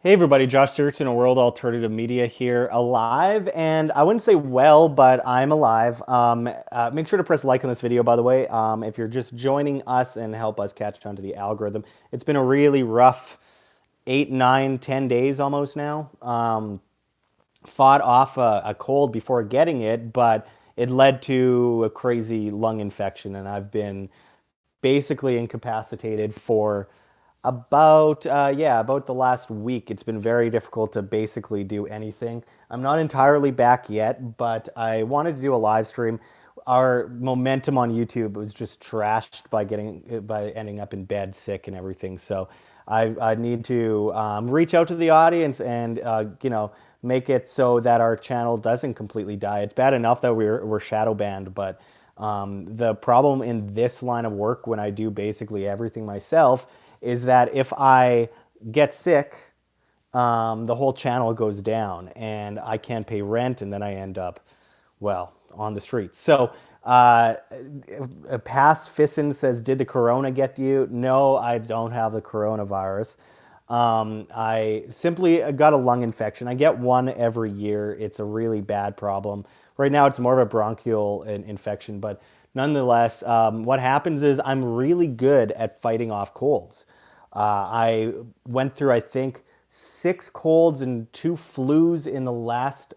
Hey everybody, Josh Sigurdson of World Alternative Media here, alive, and I wouldn't say well, but I'm alive. Make sure to press like on this video, by the way, if you're just joining us and help us catch on to the algorithm. It's been a really rough 8, 9, 10 days almost now. Fought off a cold before getting it, but it led to a crazy lung infection, and I've been basically incapacitated for about the last week. It's been very difficult to basically do anything. I'm not entirely back yet, but I wanted to do a live stream. Our momentum on YouTube was just trashed by ending up in bed sick and everything. So I need to reach out to the audience and make it so that our channel doesn't completely die. It's bad enough that we're shadow banned, but the problem in this line of work, when I do basically everything myself, is that if I get sick, the whole channel goes down and I can't pay rent, and then I end up, well, on the streets. So, Pass Fissin says, "Did the corona get you?" No, I don't have the coronavirus. I simply got a lung infection. I get one every year. It's a really bad problem. Right now, it's more of a bronchial infection, but nonetheless, what happens is I'm really good at fighting off colds. I went through, I think, 6 colds and 2 flus in the last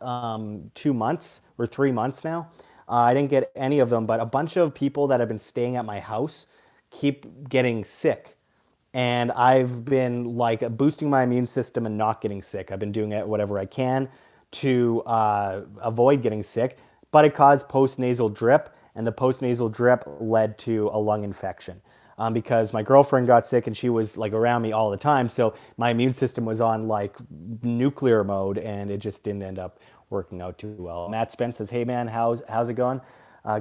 2 months or 3 months now. I didn't get any of them, but a bunch of people that have been staying at my house keep getting sick. And I've been like boosting my immune system and not getting sick. I've been doing it whatever I can to avoid getting sick, but it caused postnasal drip, and the postnasal drip led to a lung infection. Because my girlfriend got sick and she was like around me all the time, so my immune system was on like nuclear mode, and it just didn't end up working out too well. Matt Spence says, "Hey man, how's it going?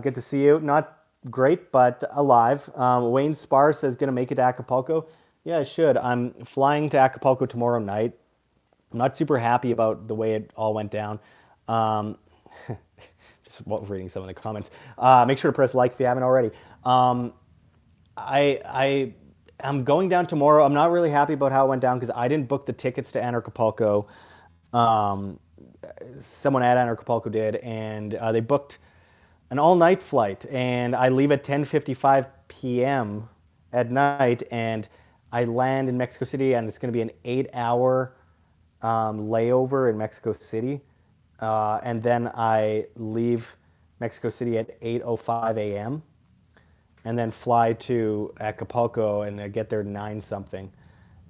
Good to see you. Not great, but alive." Wayne Spar says, "Gonna make it to Acapulco?" Yeah, I should. I'm flying to Acapulco tomorrow night. I'm not super happy about the way it all went down. Um, just reading some of the comments. Make sure to press like if you haven't already. I am going down tomorrow. I'm not really happy about how it went down because I didn't book the tickets to Anarchapulco. Um, Someone at Anarchapulco did, and they booked an all-night flight, and I leave at 10:55 p.m. at night, and I land in Mexico City, and it's going to be an 8-hour layover in Mexico City, and then I leave Mexico City at 8:05 a.m. and then fly to Acapulco, and I get there 9 something.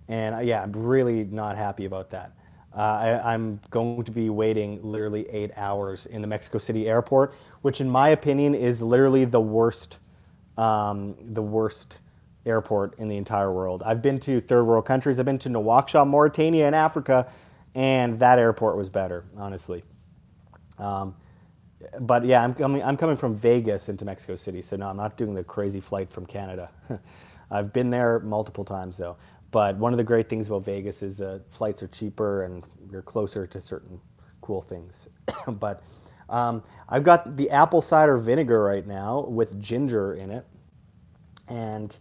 And yeah, I'm really not happy about that. I'm going to be waiting literally 8 hours in the Mexico City airport, which in my opinion is literally the worst airport in the entire world. I've been to third world countries. I've been to Nouakchott, Mauritania, in Africa, and that airport was better, honestly. But yeah, I'm coming from Vegas into Mexico City, so no, I'm not doing the crazy flight from Canada. I've been there multiple times though. But one of the great things about Vegas is flights are cheaper and you're closer to certain cool things. But I've got the apple cider vinegar right now with ginger in it, and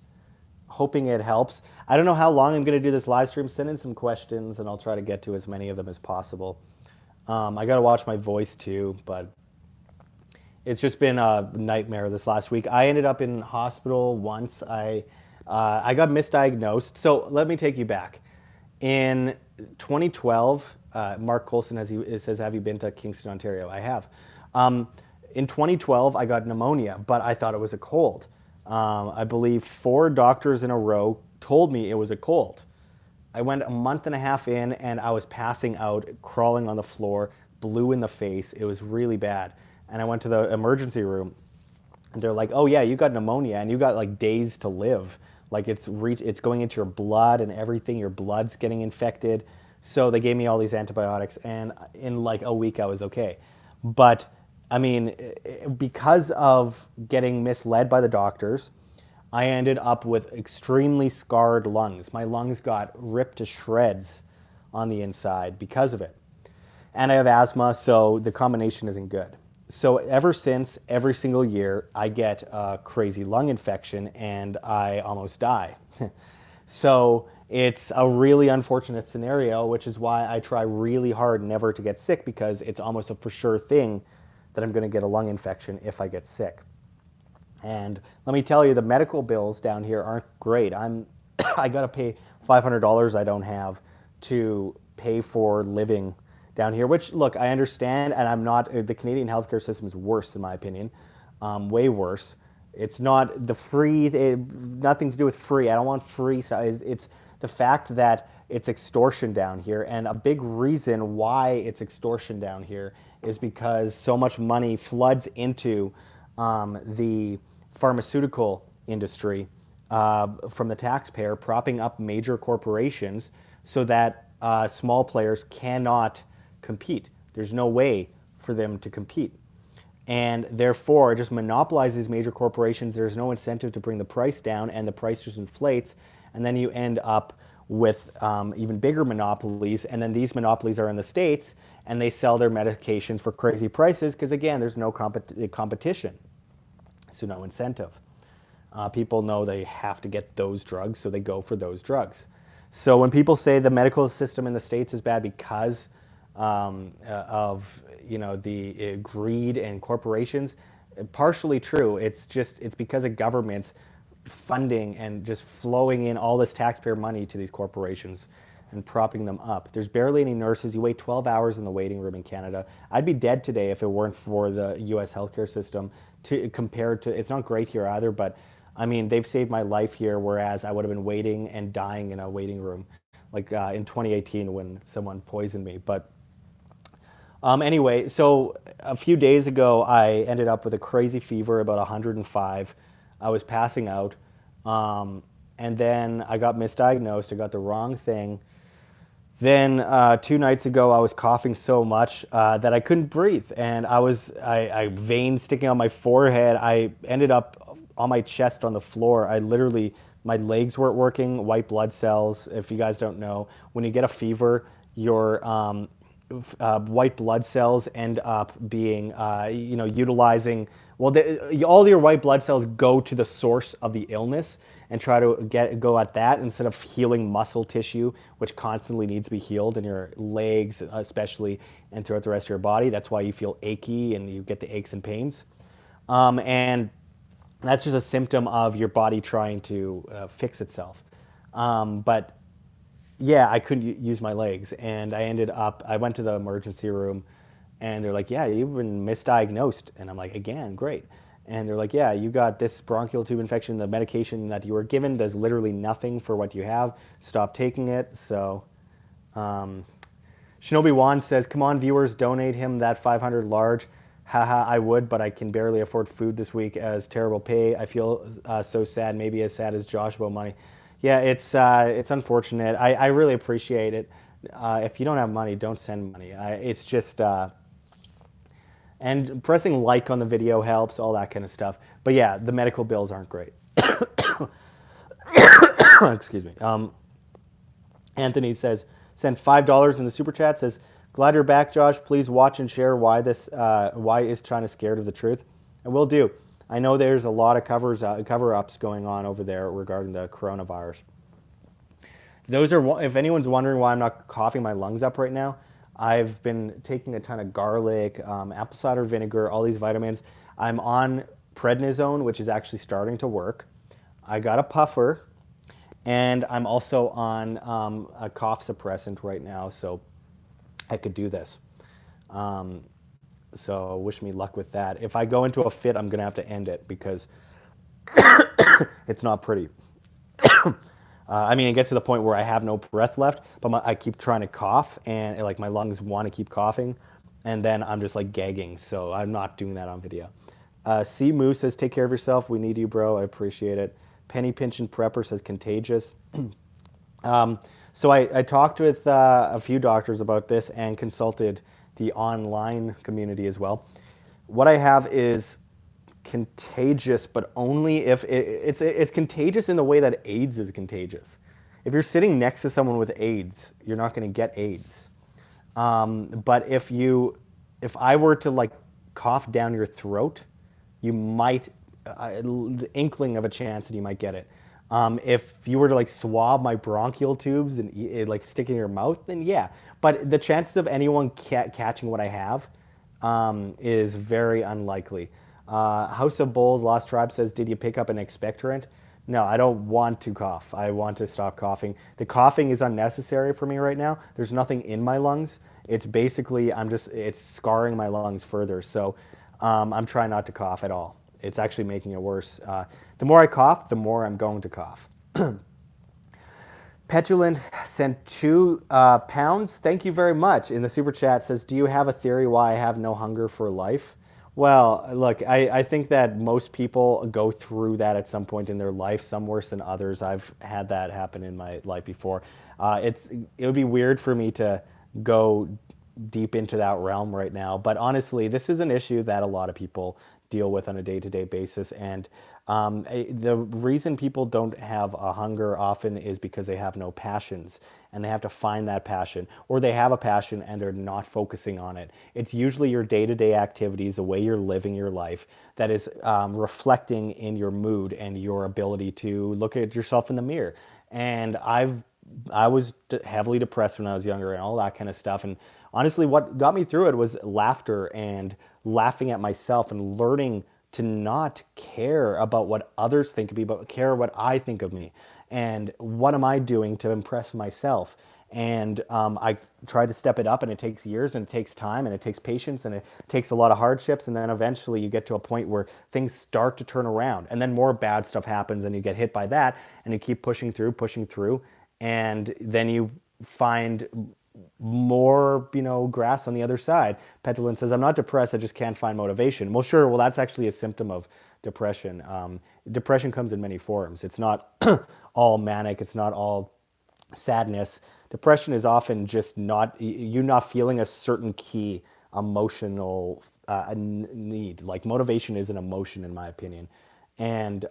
hoping it helps. I don't know how long I'm going to do this live stream. Send in some questions, and I'll try to get to as many of them as possible. I got to watch my voice too, but it's just been a nightmare this last week. I ended up in hospital once. I got misdiagnosed. So let me take you back. In 2012, Mark Colson says, "Have you been to Kingston, Ontario?" I have. In 2012, I got pneumonia, but I thought it was a cold. I believe 4 doctors in a row told me it was a cold. I went a month and a half in, and I was passing out, crawling on the floor, blue in the face. It was really bad. And I went to the emergency room, and they're like, "Oh yeah, you got pneumonia, and you got like days to live. Like it's going into your blood and everything. Your blood's getting infected." So they gave me all these antibiotics, and in like a week I was okay. But I mean, because of getting misled by the doctors, I ended up with extremely scarred lungs. My lungs got ripped to shreds on the inside because of it. And I have asthma, so the combination isn't good. So ever since, every single year, I get a crazy lung infection and I almost die. So It's a really unfortunate scenario, which is why I try really hard never to get sick, because it's almost a for sure thing that I'm going to get a lung infection if I get sick. And let me tell you, the medical bills down here aren't great. I got to pay $500 I don't have to pay for living down here, which, look, I understand, and I'm not, the Canadian healthcare system is worse in my opinion, way worse. It's not the free, nothing to do with free. I don't want free. So it's the fact that it's extortion down here. And a big reason why it's extortion down here is because so much money floods into the pharmaceutical industry from the taxpayer, propping up major corporations so that small players cannot compete. There's no way for them to compete. And therefore, it just monopolizes major corporations. There's no incentive to bring the price down, and the price just inflates. And then you end up with even bigger monopolies. And then these monopolies are in the States, and they sell their medications for crazy prices because, again, there's no competition. So no incentive. People know they have to get those drugs, so they go for those drugs. So when people say the medical system in the States is bad because of the greed and corporations, partially true. It's because of governments funding and just flowing in all this taxpayer money to these corporations and propping them up. There's barely any nurses. You wait 12 hours in the waiting room in Canada. I'd be dead today if it weren't for the U.S. healthcare system. Compared to, it's not great here either, but I mean, they've saved my life here, whereas I would have been waiting and dying in a waiting room, like in 2018 when someone poisoned me. But anyway, so a few days ago, I ended up with a crazy fever, about 105. I was passing out, and then I got misdiagnosed. I got the wrong thing. Then 2 nights ago, I was coughing so much that I couldn't breathe, and I veins sticking on my forehead. I ended up on my chest on the floor. My legs weren't working. White blood cells. If you guys don't know, when you get a fever, your white blood cells end up being, utilizing. Well, all your white blood cells go to the source of the illness and try to go at that instead of healing muscle tissue, which constantly needs to be healed in your legs, especially, and throughout the rest of your body. That's why you feel achy and you get the aches and pains. And that's just a symptom of your body trying to fix itself. But yeah, I couldn't use my legs, and I went to the emergency room, and they're like, yeah, you've been misdiagnosed. And I'm like, again, great. And they're like, yeah, you got this bronchial tube infection. The medication that you were given does literally nothing for what you have. Stop taking it. So Shinobi Wan says, come on, viewers, donate him that 500 large. Haha, I would, but I can barely afford food this week as terrible pay. I feel so sad, maybe as sad as Josh about money. Yeah, it's unfortunate. I really appreciate it. If you don't have money, don't send money. It's just... and pressing like on the video helps, all that kind of stuff. But yeah, the medical bills aren't great. Excuse me. Anthony says, sent $5 in the super chat, says, glad you're back, Josh. Please watch and share why is China scared of the truth? And will do. I know there's a lot of cover-ups going on over there regarding the coronavirus. If anyone's wondering why I'm not coughing my lungs up right now, I've been taking a ton of garlic, apple cider vinegar, all these vitamins. I'm on prednisone, which is actually starting to work. I got a puffer, and I'm also on a cough suppressant right now, so I could do this. So wish me luck with that. If I go into a fit, I'm going to have to end it because it's not pretty. It gets to the point where I have no breath left, but I keep trying to cough, and like my lungs want to keep coughing, and then I'm just like gagging. So I'm not doing that on video. C Moo says, take care of yourself. We need you, bro. I appreciate it. Penny Pinchin Prepper says, contagious. So I talked with a few doctors about this and consulted the online community as well. What I have is contagious, but only if it's contagious in the way that AIDS is contagious. If you're sitting next to someone with AIDS, you're not going to get AIDS. But if I were to like cough down your throat, you might, the inkling of a chance that you might get it. If you were to like swab my bronchial tubes and like stick it in your mouth, then yeah. But the chances of anyone catching what I have is very unlikely. House of Bulls Lost Tribe says, "Did you pick up an expectorant?" No, I don't want to cough. I want to stop coughing. The coughing is unnecessary for me right now. There's nothing in my lungs. It's basically it's scarring my lungs further. So I'm trying not to cough at all. It's actually making it worse. The more I cough, the more I'm going to cough. Petulant sent £2. Thank you very much. In the super chat says, "Do you have a theory why I have no hunger for life?" Well, look, I think that most people go through that at some point in their life, some worse than others. I've had that happen in my life before. It would be weird for me to go deep into that realm right now, but honestly, this is an issue that a lot of people deal with on a day-to-day basis, and the reason people don't have a hunger often is because they have no passions, and they have to find that passion, or they have a passion and they're not focusing on it. It's usually your day-to-day activities, the way you're living your life, that is reflecting in your mood and your ability to look at yourself in the mirror. And I was heavily depressed when I was younger and all that kind of stuff. And honestly, what got me through it was laughter and laughing at myself and learning to not care about what others think of me, but care what I think of me. And what am I doing to impress myself? And I try to step it up, and it takes years, and it takes time, and it takes patience, and it takes a lot of hardships. And then eventually you get to a point where things start to turn around, and then more bad stuff happens, and you get hit by that, and you keep pushing through, and then you find more, grass on the other side. Petulant says, "I'm not depressed, I just can't find motivation." Well, sure. Well, that's actually a symptom of depression. Depression comes in many forms. It's not all manic. It's not all sadness. Depression is often just you not feeling a certain key emotional need. Like motivation is an emotion, in my opinion. And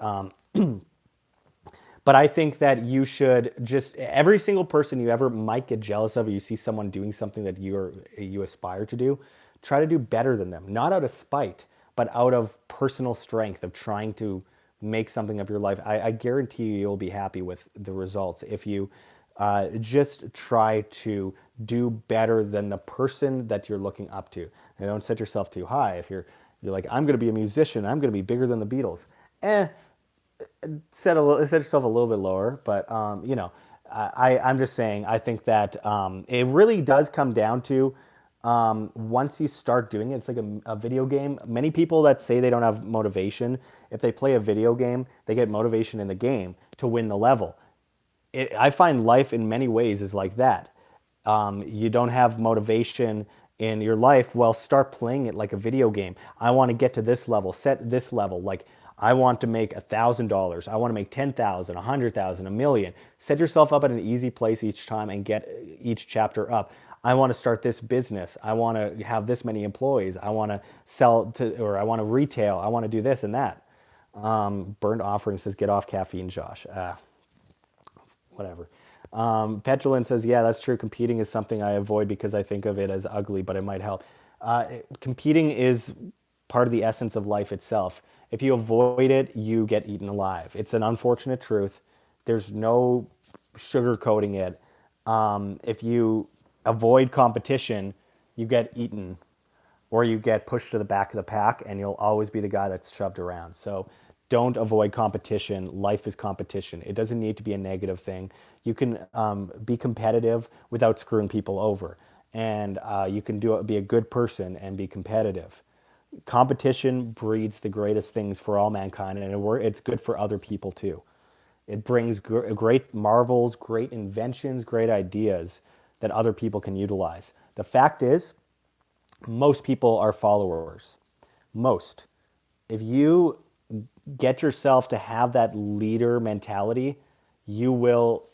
but I think that you should just every single person you ever might get jealous of, or you see someone doing something that you aspire to do, try to do better than them. Not out of spite, but out of personal strength of trying to make something of your life. I guarantee you'll be happy with the results if you just try to do better than the person that you're looking up to. And don't set yourself too high. If you're like, "I'm going to be a musician, I'm going to be bigger than the Beatles." Set yourself a little bit lower, but I'm just saying, I think that it really does come down to once you start doing it, it's like a video game. Many people that say they don't have motivation, if they play a video game, they get motivation in the game to win the level. I find life in many ways is like that. You don't have motivation in your life, well, start playing it like a video game. I want to get to this level, set this level. Like, I want to make $1,000. I want to make 10,000, 100,000, a million. Set yourself up at an easy place each time and get each chapter up. I want to start this business. I want to have this many employees. I want to sell to, or I want to retail. I want to do this and that. Burned Offering says, "Get off caffeine, Josh." Whatever. Petulant says, "Yeah, that's true. Competing is something I avoid because I think of it as ugly, but it might help." Competing is part of the essence of life itself. If you avoid it, you get eaten alive. It's an unfortunate truth. There's no sugarcoating it. If you avoid competition, you get eaten, or you get pushed to the back of the pack, and you'll always be the guy that's shoved around. So don't avoid competition. Life is competition. It doesn't need to be a negative thing. You can be competitive without screwing people over. And you can be a good person and be competitive. Competition breeds the greatest things for all mankind, and it's good for other people too. It brings great marvels, great inventions, great ideas that other people can utilize. The fact is, most people are followers. Most. If you get yourself to have that leader mentality, you will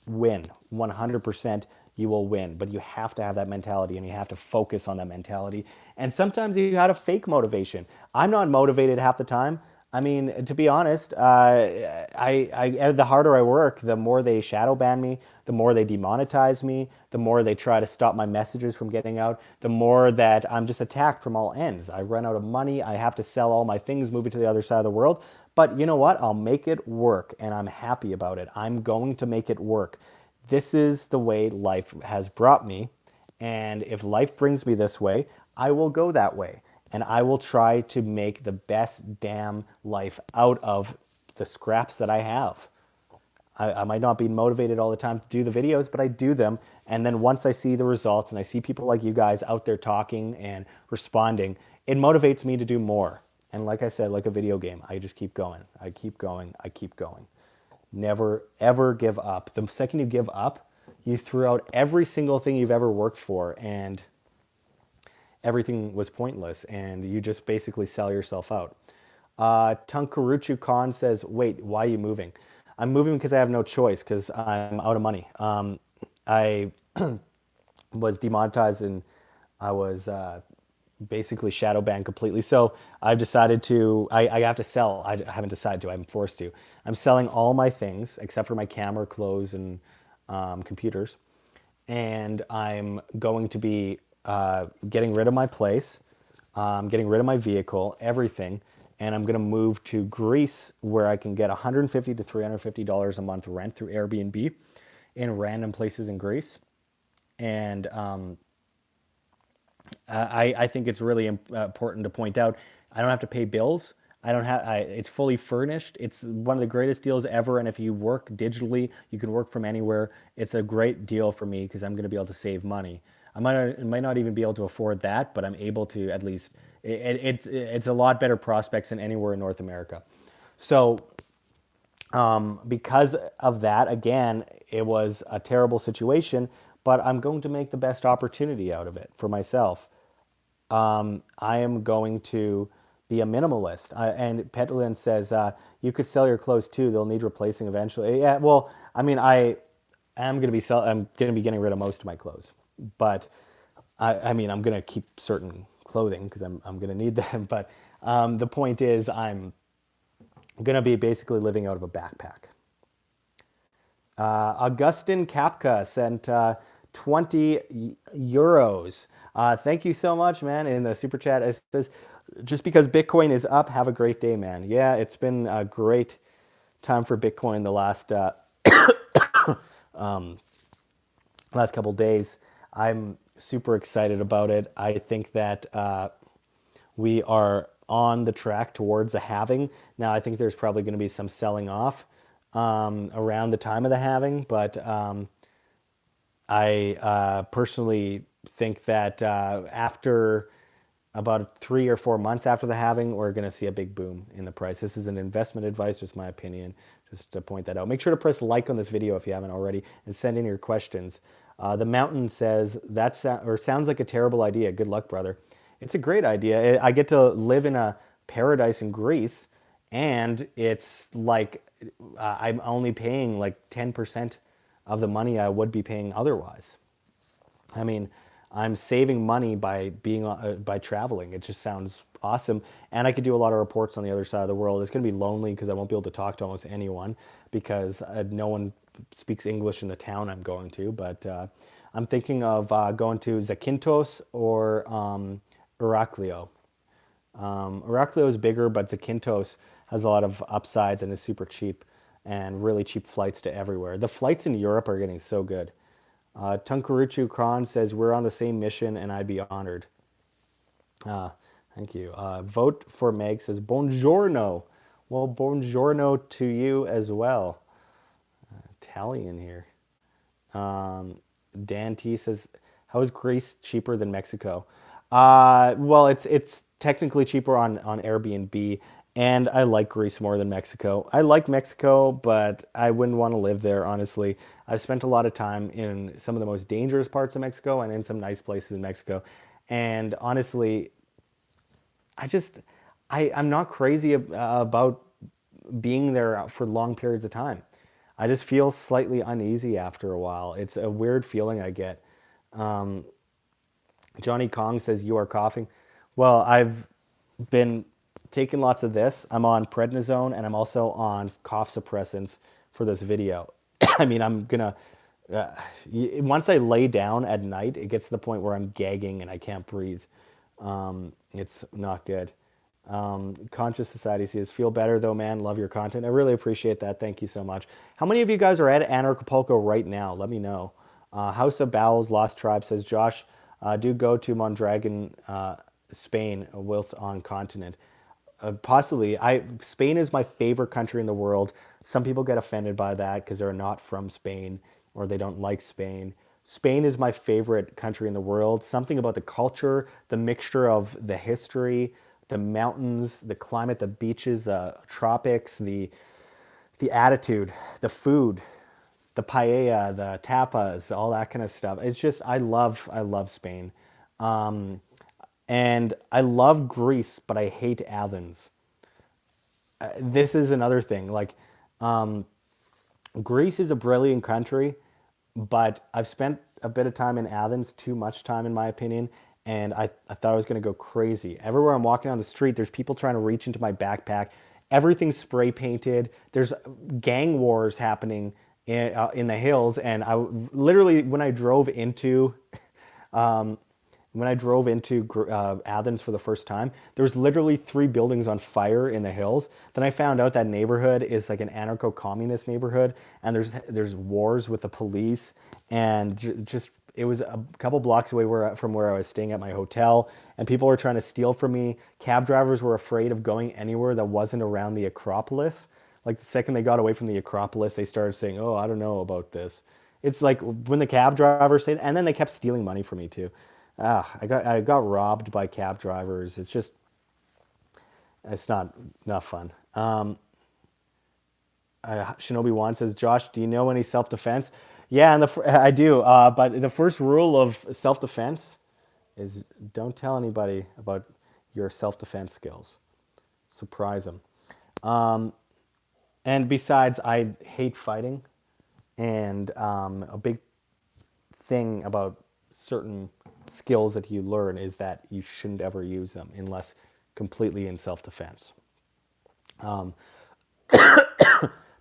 win. 100% you will win. But you have to have that mentality, and you have to focus on that mentality. And sometimes you got to fake motivation. I'm not motivated half the time. I mean, to be honest, the harder I work, the more they shadow ban me, the more they demonetize me, the more they try to stop my messages from getting out, the more that I'm just attacked from all ends. I run out of money. I have to sell all my things, move it to the other side of the world. But you know what? I'll make it work, and I'm happy about it. I'm going to make it work. This is the way life has brought me. And if life brings me this way, I will go that way. And I will try to make the best damn life out of the scraps that I have. I might not be motivated all the time to do the videos, but I do them. And then once I see the results and I see people like you guys out there talking and responding, it motivates me to do more. And like I said, like a video game, I just keep going. I keep going. I keep going. Never, ever give up. The second you give up, you threw out every single thing you've ever worked for, and everything was pointless, and you just basically sell yourself out. Tunkaruchu Khan says, wait, why are you moving? I'm moving because I have no choice, because I'm out of money. I was demonetized, and I was basically shadow banned completely. So I've decided to, I have to sell. I haven't decided to, I'm forced to. I'm selling all my things except for my camera, clothes, and computers. And I'm going to be getting rid of my place, getting rid of my vehicle, everything. And I'm going to move to Greece, where I can get $150 to $350 a month rent through Airbnb in random places in Greece. And I think it's really important to point out I don't have to pay bills. I don't have. It's fully furnished. It's one of the greatest deals ever. And if you work digitally, you can work from anywhere. It's a great deal for me because I'm going to be able to save money. Might not even be able to afford that, but I'm able to at least. It's a lot better prospects than anywhere in North America. So because of that, again, it was a terrible situation, but I'm going to make the best opportunity out of it for myself. I am going to be a minimalist. And Petlin says, you could sell your clothes too. They'll need replacing eventually. Yeah, well, I mean, I am going to be I'm going to be getting rid of most of my clothes, but I mean, I'm going to keep certain clothing because I'm going to need them. But the point is, I'm going to be basically living out of a backpack. Augustin Kapka sent 20 euros. Thank you so much, man. In the super chat, it says, just because Bitcoin is up, have a great day, man. Yeah, it's been a great time for Bitcoin the last couple days. I'm super excited about it. I think that we are on the track towards a halving. Now, I think there's probably going to be some selling off around the time of the halving, but I personally think that after about 3 or 4 months after the halving, we're going to see a big boom in the price. This is an investment advice, just my opinion, just to point that out. Make sure to press like on this video if you haven't already, and send in your questions. The Mountain says, sounds like a terrible idea. Good luck, brother. It's a great idea. I get to live in a paradise in Greece, and it's like I'm only paying like 10% of the money I would be paying otherwise. I mean, I'm saving money by being by traveling. It just sounds awesome, and I could do a lot of reports on the other side of the world. It's going to be lonely because I won't be able to talk to almost anyone because no one speaks English in the town I'm going to. But I'm thinking of going to Zakynthos or Iraklio. Iraklio is bigger, but Zakynthos has a lot of upsides and is super cheap and really cheap flights to everywhere. The flights in Europe are getting so good. Tunkaruchu Kron says, we're on the same mission and I'd be honored. Thank you. Vote for Meg says, buongiorno. Well, buongiorno to you as well. Italian here. Dan T says, how is Greece cheaper than Mexico? Well, it's technically cheaper on Airbnb, and I like Greece more than Mexico. I like Mexico, but I wouldn't want to live there, honestly. I've spent a lot of time in some of the most dangerous parts of Mexico and in some nice places in Mexico. And honestly, I'm not crazy about being there for long periods of time. I just feel slightly uneasy after a while. It's a weird feeling I get. Johnny Kong says, you are coughing. Well, I've been taking lots of this. I'm on prednisone and I'm also on cough suppressants for this video. I mean, I'm gonna, once I lay down at night, it gets to the point where I'm gagging and I can't breathe. It's not good. Conscious Society says, feel better though, man. Love your content. I really appreciate that. Thank you so much. How many of you guys are at Anarchapulco right now? Let me know. House of Bowels, Lost Tribe says, Josh, do go to Mondragon, Spain, whilst on continent. Possibly. Spain is my favorite country in the world. Some people get offended by that because they're not from Spain or they don't like Spain. Spain is my favorite country in the world. Something about the culture, the mixture of the history, the mountains, the climate, the beaches, the tropics, the attitude, the food, the paella, the tapas, all that kind of stuff. It's just I love Spain. And I love Greece, but I hate Athens. This is another thing. Like, Greece is a brilliant country, but I've spent a bit of time in Athens, too much time in my opinion, and I thought I was going to go crazy. Everywhere I'm walking down the street, there's people trying to reach into my backpack. Everything's spray painted. There's gang wars happening in the hills, and I literally when I drove into Athens for the first time, there was literally 3 buildings on fire in the hills. Then I found out that neighborhood is like an anarcho-communist neighborhood, and there's wars with the police, and just it was a couple blocks away from where I was staying at my hotel, and people were trying to steal from me. Cab drivers were afraid of going anywhere that wasn't around the Acropolis. Like the second they got away from the Acropolis, they started saying, "Oh, I don't know about this." It's like when the cab drivers say, and then they kept stealing money from me too. I got robbed by cab drivers. It's not fun. Shinobi One says, Josh, do you know any self defense? Yeah, I do. But the first rule of self defense is don't tell anybody about your self defense skills. Surprise them. And besides, I hate fighting, and a big thing about certain skills that you learn is that you shouldn't ever use them unless completely in self-defense.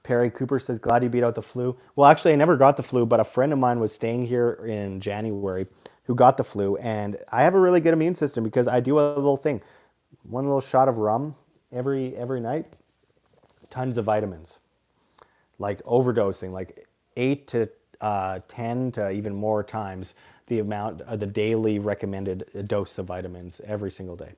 Perry Cooper says, glad you beat out the flu. Well, actually, I never got the flu, but a friend of mine was staying here in January who got the flu, and I have a really good immune system because I do a little thing. One little shot of rum every night, tons of vitamins. Like overdosing, like 8 to 10 to even more times the amount of the daily recommended dose of vitamins every single day.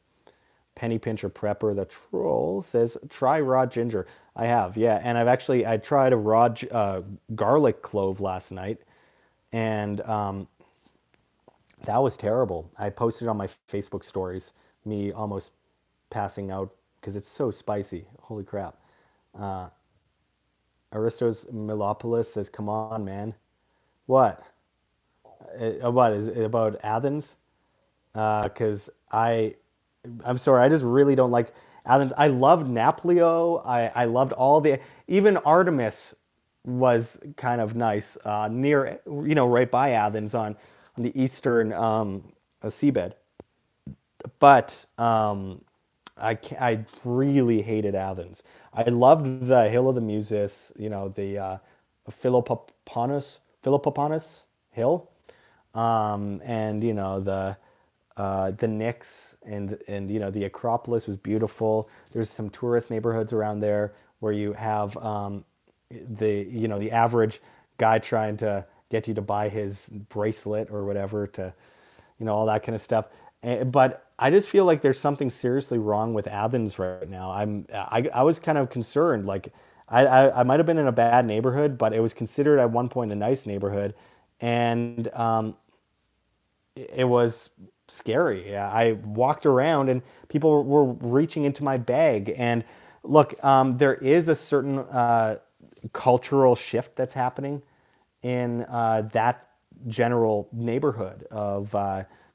Penny Pincher Prepper, the troll, says, try raw ginger. I have, yeah. And I tried a raw garlic clove last night, and that was terrible. I posted on my Facebook stories, me almost passing out because it's so spicy. Holy crap. Aristos Milopolis says, come on, man. What? What is it about Athens? Because I'm sorry, I just really don't like Athens. I loved Naplio. I loved even Artemis was kind of nice near, right by Athens on the eastern seabed. But I really hated Athens. I loved the Hill of the Muses, the Philopoponis Hill, and the Knicks and the Acropolis was beautiful. There's some tourist neighborhoods around there where you have the average guy trying to get you to buy his bracelet or whatever to all that kind of stuff. But I just feel like there's something seriously wrong with Athens right now. I was kind of concerned. Like I might have been in a bad neighborhood, but it was considered at one point a nice neighborhood, and it was scary. Yeah, I walked around and people were reaching into my bag. And look, there is a certain cultural shift that's happening in that general neighborhood of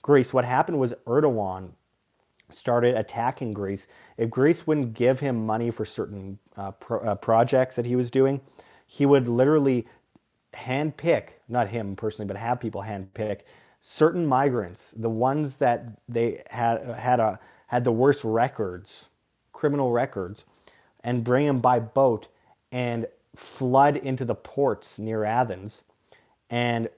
Greece. What happened was Erdogan started attacking Greece. If Greece wouldn't give him money for certain projects that he was doing, he would literally handpick, not him personally, but have people handpick certain migrants, the ones that they had the worst records, criminal records, and bring them by boat and flood into the ports near Athens and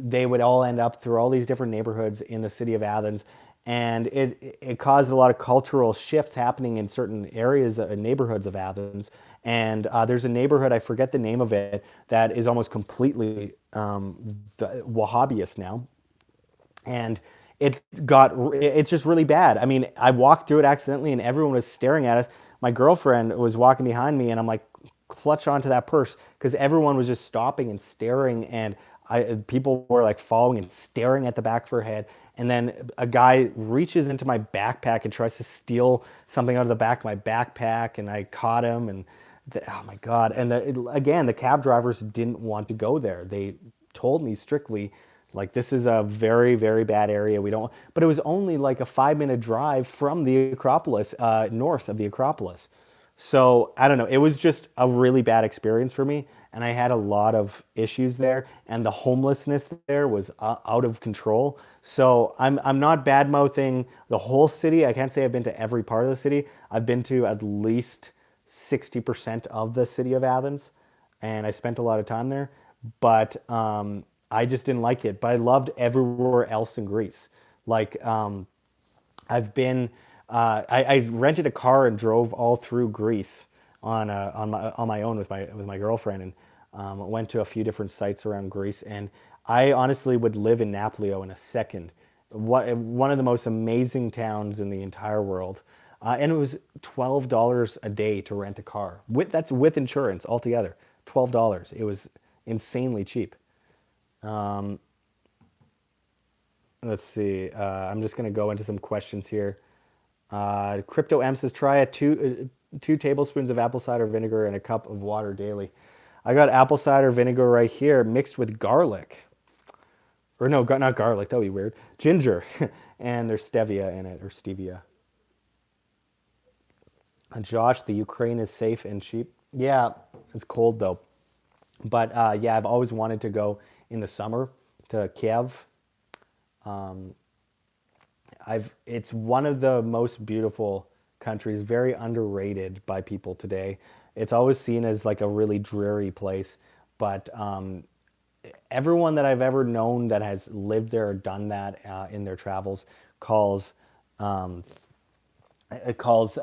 they would all end up through all these different neighborhoods in the city of Athens, and it caused a lot of cultural shifts happening in certain areas, neighborhoods of Athens. And there's a neighborhood, I forget the name of it, that is almost completely Wahhabist now, and it's just really bad. I mean, I walked through it accidentally and everyone was staring at us. My girlfriend was walking behind me and I'm like, clutch onto that purse, because everyone was just stopping and staring, and people were like following and staring at the back of her head. And then a guy reaches into my backpack and tries to steal something out of the back of my backpack, and I caught him. And oh my god! And again, the cab drivers didn't want to go there. They told me strictly, like, this is a very, very bad area. We don't. But it was only like a 5-minute drive from the Acropolis, north of the Acropolis. So I don't know. It was just a really bad experience for me, and I had a lot of issues there, and the homelessness there was out of control. So I'm not bad mouthing the whole city. I can't say I've been to every part of the city. I've been to at least 60% of the city of Athens, and I spent a lot of time there. But I just didn't like it. But I loved everywhere else in Greece. Like, I've been, I rented a car and drove all through Greece on my own with my girlfriend, and went to a few different sites around Greece. And I honestly would live in Naplio in a second. One of the most amazing towns in the entire world. And it was $12 a day to rent a car. That's with insurance altogether. $12. It was insanely cheap. Let's see. I'm just going to go into some questions here. Crypto M says, try 2 tablespoons of apple cider vinegar and a cup of water daily. I got apple cider vinegar right here mixed with garlic. Or no, not garlic. That would be weird. Ginger. And there's stevia in it, or stevia. And Josh, the Ukraine is safe and cheap. Yeah, it's cold though. But yeah, I've always wanted to go in the summer to Kiev. It's one of the most beautiful countries, very underrated by people today. It's always seen as like a really dreary place, but everyone that I've ever known that has lived there or done that in their travels calls it calls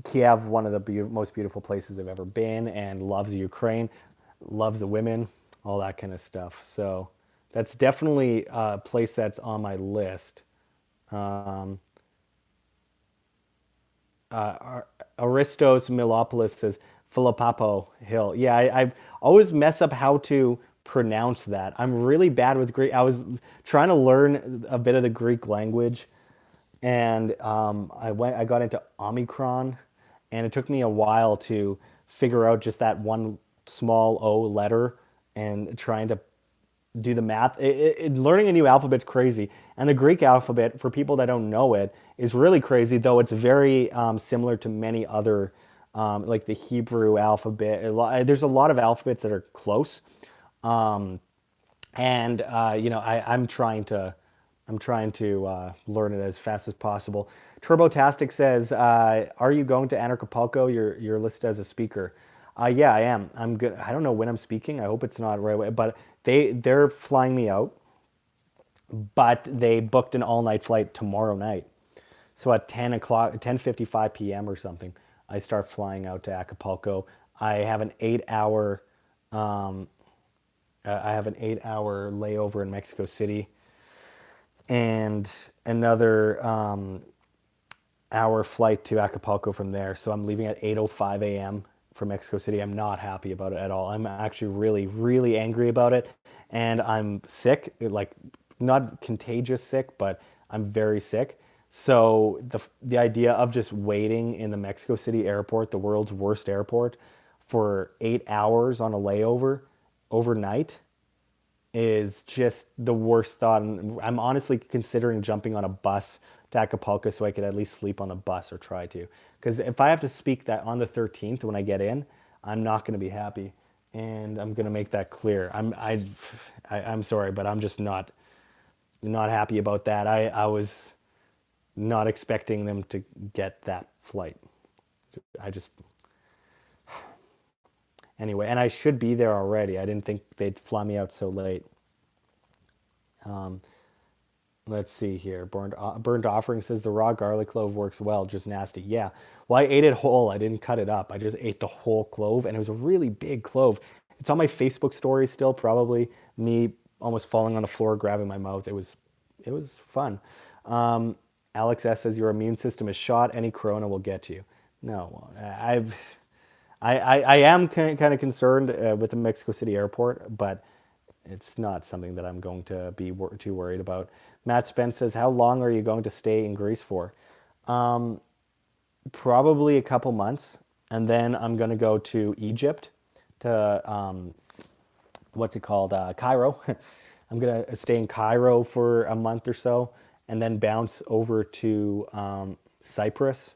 Kiev one of the most beautiful places they've ever been, and loves Ukraine, loves the women, all that kind of stuff. So that's definitely a place that's on my list. Um, Aristos Milopoulos says Philippapo Hill. Yeah, I always mess up how to pronounce that. I'm really bad with Greek. I was trying to learn a bit of the Greek language, and I got into Omicron, and it took me a while to figure out just that one small O letter, and trying to do the math. Learning a new alphabet's crazy, and the Greek alphabet, for people that don't know it, is really crazy. Though it's very similar to many other, like the Hebrew alphabet. There's a lot of alphabets that are close, and I'm trying to learn it as fast as possible. Turbotastic says, "Are you going to Anarchapulco? You're listed as a speaker." Yeah, I am. I'm good. I don't know when I'm speaking. I hope it's not right away. But they're flying me out. But they booked an all-night flight tomorrow night. So at 10 o'clock, 10:55 p.m. or something, I start flying out to Acapulco. I have an 8-hour, layover in Mexico City, and another hour flight to Acapulco from there. So I'm leaving at 8:05 a.m. from Mexico City. I'm not happy about it at all. I'm actually really, really angry about it. And I'm sick, like not contagious sick, but I'm very sick. So the idea of just waiting in the Mexico City airport, the world's worst airport, for 8 hours on a layover overnight is just the worst thought. And I'm honestly considering jumping on a bus to Acapulco so I could at least sleep on the bus, or try to. Because if I have to speak that on the 13th when I get in, I'm not going to be happy. And I'm going to make that clear. I'm sorry, but I'm just not happy about that. I was not expecting them to get that flight. I just Anyway, and I should be there already. I didn't think they'd fly me out so late. Let's see here. Burned Offering says the raw garlic clove works well, just nasty. Yeah. Well, I ate it whole. I didn't cut it up. I just ate the whole clove, and it was a really big clove. It's on my Facebook story still, probably me almost falling on the floor, grabbing my mouth. It was fun. Um, Alex S says your immune system is shot. Any corona will get you. No, I am kind of concerned with the Mexico City airport, but it's not something that I'm going to be too worried about. Matt Spence says, how long are you going to stay in Greece for? Probably a couple months. And then I'm going to go to Egypt, to, what's it called? Cairo. I'm going to stay in Cairo for a month or so and then bounce over to Cyprus,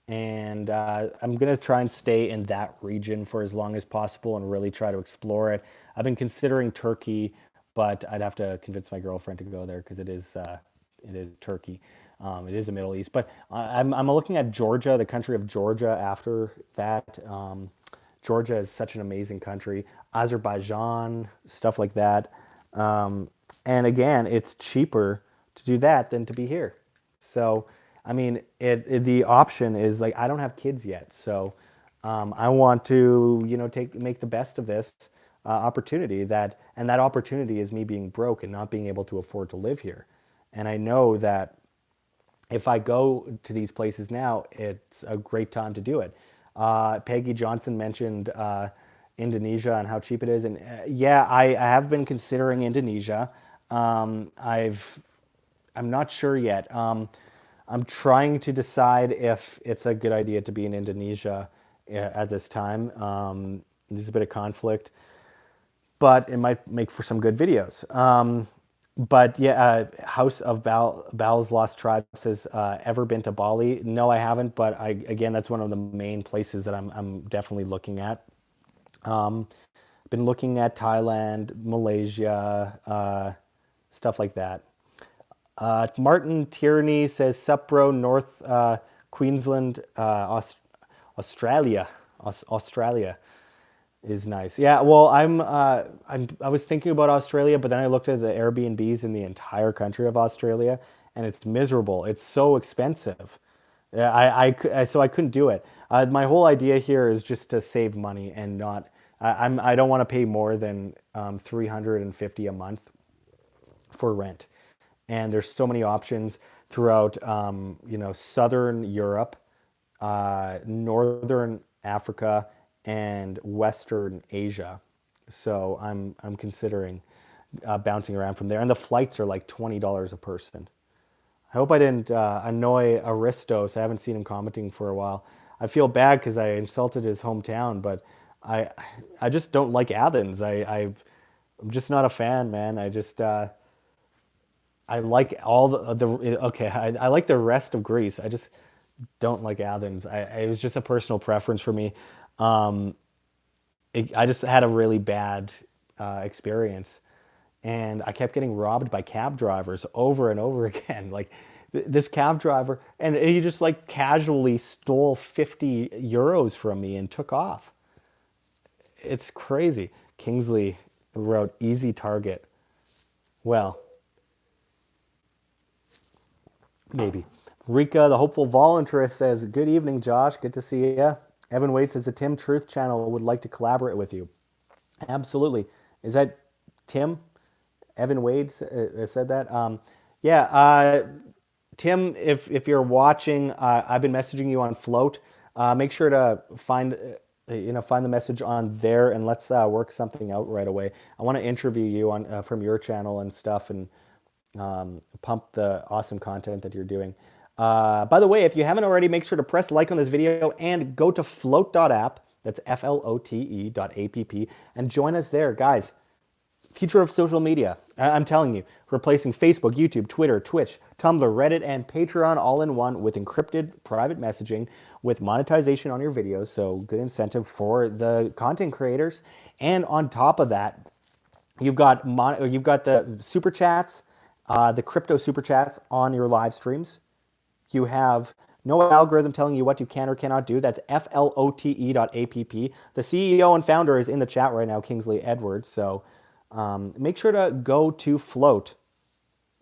and I'm gonna try and stay in that region for as long as possible and really try to explore it. I've been considering Turkey, but I'd have to convince my girlfriend to go there because it is Turkey. It is the Middle East, but I'm looking at Georgia, the country of Georgia. After that, Georgia is such an amazing country. Azerbaijan, stuff like that. And again, it's cheaper to do that than to be here. So, I mean, the option is like I don't have kids yet, so I want to, make the best of this opportunity. And that opportunity is me being broke and not being able to afford to live here. And I know that if I go to these places now, it's a great time to do it. Peggy Johnson mentioned Indonesia and how cheap it is, and yeah, I have been considering Indonesia. I'm not sure yet. I'm trying to decide if it's a good idea to be in Indonesia at this time. There's a bit of conflict, but it might make for some good videos. But yeah, House of Bow's Lost Tribe says, ever been to Bali? No, I haven't, but again, that's one of the main places that I'm definitely looking at. Been looking at Thailand, Malaysia, stuff like that. Martin Tierney says, Supro, North Queensland, Australia. Australia is nice. Yeah, well, I was thinking about Australia, but then I looked at the Airbnbs in the entire country of Australia, and it's miserable. It's so expensive. Yeah, so I couldn't do it. My whole idea here is just to save money and not. I don't want to pay more than 350 a month for rent, and there's so many options throughout, Southern Europe, Northern Africa, and Western Asia. So I'm considering bouncing around from there, and the flights are like $20 a person. I hope I didn't annoy Aristos. I haven't seen him commenting for a while. I feel bad because I insulted his hometown, but I I just don't like Athens. I'm just not a fan, man. I like all the okay. I like the rest of Greece. I just don't like Athens. It was just a personal preference for me. Um, I just had a really bad experience, and I kept getting robbed by cab drivers over and over again. Like this cab driver, and he just like casually stole 50 euros from me and took off. It's crazy. Kingsley wrote easy target. Well, maybe. Rika, the hopeful volunteer, says, good evening, Josh. Good to see you. Evan Wade says, the Tim Truth channel would like to collaborate with you. Absolutely. Is that Tim? Evan Wade said that? Yeah, Tim, if you're watching, I've been messaging you on Float. Make sure to find the message on there, and let's work something out right away. I want to interview you on from your channel and stuff, and pump the awesome content that you're doing. By the way, if you haven't already, make sure to press like on this video and go to float.app, that's flote.app, and join us there. Guys, future of social media, I'm telling you, replacing Facebook, YouTube, Twitter, Twitch, Tumblr, Reddit, and Patreon all in one with encrypted private messaging with monetization on your videos, so good incentive for the content creators. And on top of that, you've got the super chats, the crypto super chats on your live streams. You have no algorithm telling you what you can or cannot do. That's flote.app. The CEO and founder is in the chat right now, Kingsley Edwards. So Make sure to go to Float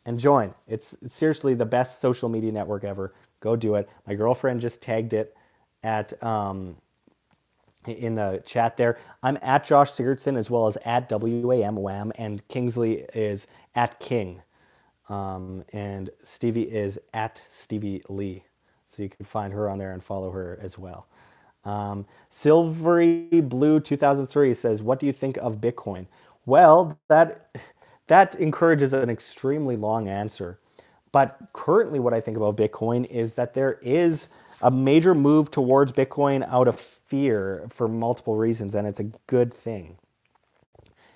and join. It's seriously the best social media network ever. Go do it. My girlfriend just tagged it at in the chat there. I'm at Josh Sigurdson as well as at WAM, and Kingsley is at King. And Stevie is at Stevie Lee. So you can find her on there and follow her as well. Silvery Blue 2003 says, "What do you think of Bitcoin?" Well, that encourages an extremely long answer. But currently, what I think about Bitcoin is that there is a major move towards Bitcoin out of fear for multiple reasons, and it's a good thing.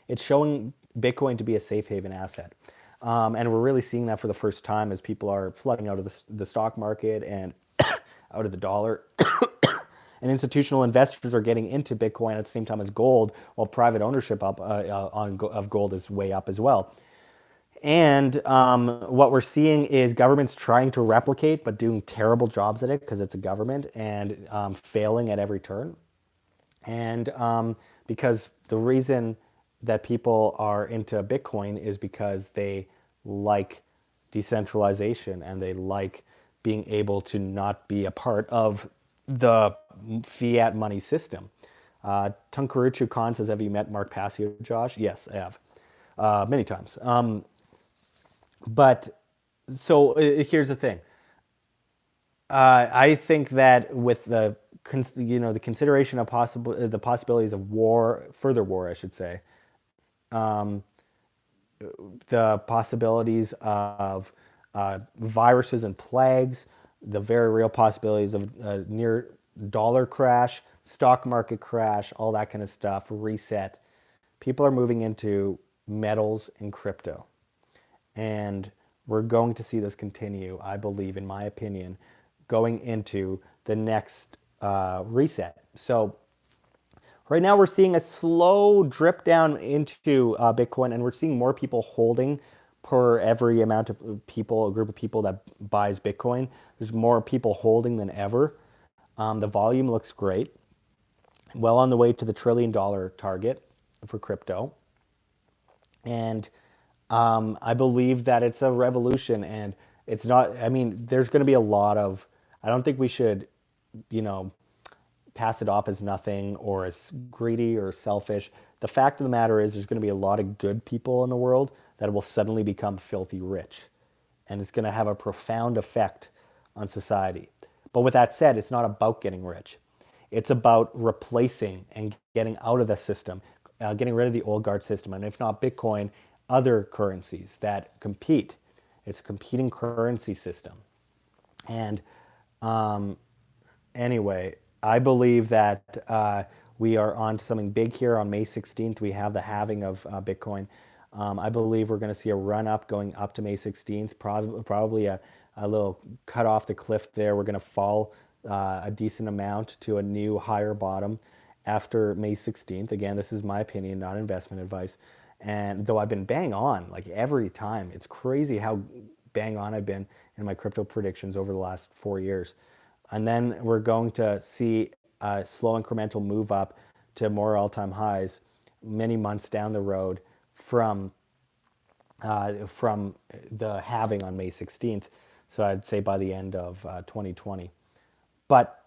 It's showing Bitcoin to be a safe haven asset. And we're really seeing that for the first time as people are flooding out of the stock market and out of the dollar. And institutional investors are getting into Bitcoin at the same time as gold, while private ownership of gold is way up as well. And what we're seeing is governments trying to replicate, but doing terrible jobs at it because it's a government and failing at every turn. And because the reason that people are into Bitcoin is because they like decentralization and they like being able to not be a part of the fiat money system. Tunkaruchu Khan says, "Have you met Mark Passio, Josh?" Yes, I have, many times. But so here's the thing. I think that with the the consideration of the possibilities of war, further war, I should say, the possibilities of viruses and plagues, the very real possibilities of near dollar crash, stock market crash, all that kind of stuff, reset. People are moving into metals and crypto. And we're going to see this continue, I believe, in my opinion, going into the next reset. So right now we're seeing a slow drip down into Bitcoin, and we're seeing more people holding per every amount of people, a group of people that buys Bitcoin. There's more people holding than ever. The volume looks great. Well on the way to the $1 trillion target for crypto. And I believe that it's a revolution, and it's not. I mean, there's going to be a lot of. I don't think we should, you know, pass it off as nothing or as greedy or selfish. The fact of the matter is, there's going to be a lot of good people in the world that will suddenly become filthy rich, and it's going to have a profound effect on society. But with that said, it's not about getting rich. It's about replacing and getting out of the system, getting rid of the old guard system, and if not Bitcoin, other currencies that compete. It's a competing currency system. And anyway, I believe that we are on to something big here on May 16th. We have the halving of Bitcoin. I believe we're going to see a run up going up to May 16th, probably a little cut off the cliff there. We're going to fall a decent amount to a new higher bottom after May 16th. Again, this is my opinion, not investment advice. And though I've been bang on like every time, it's crazy how bang on I've been in my crypto predictions over the last 4 years. And then we're going to see a slow incremental move up to more all-time highs many months down the road from the halving on May 16th. So I'd say by the end of 2020. But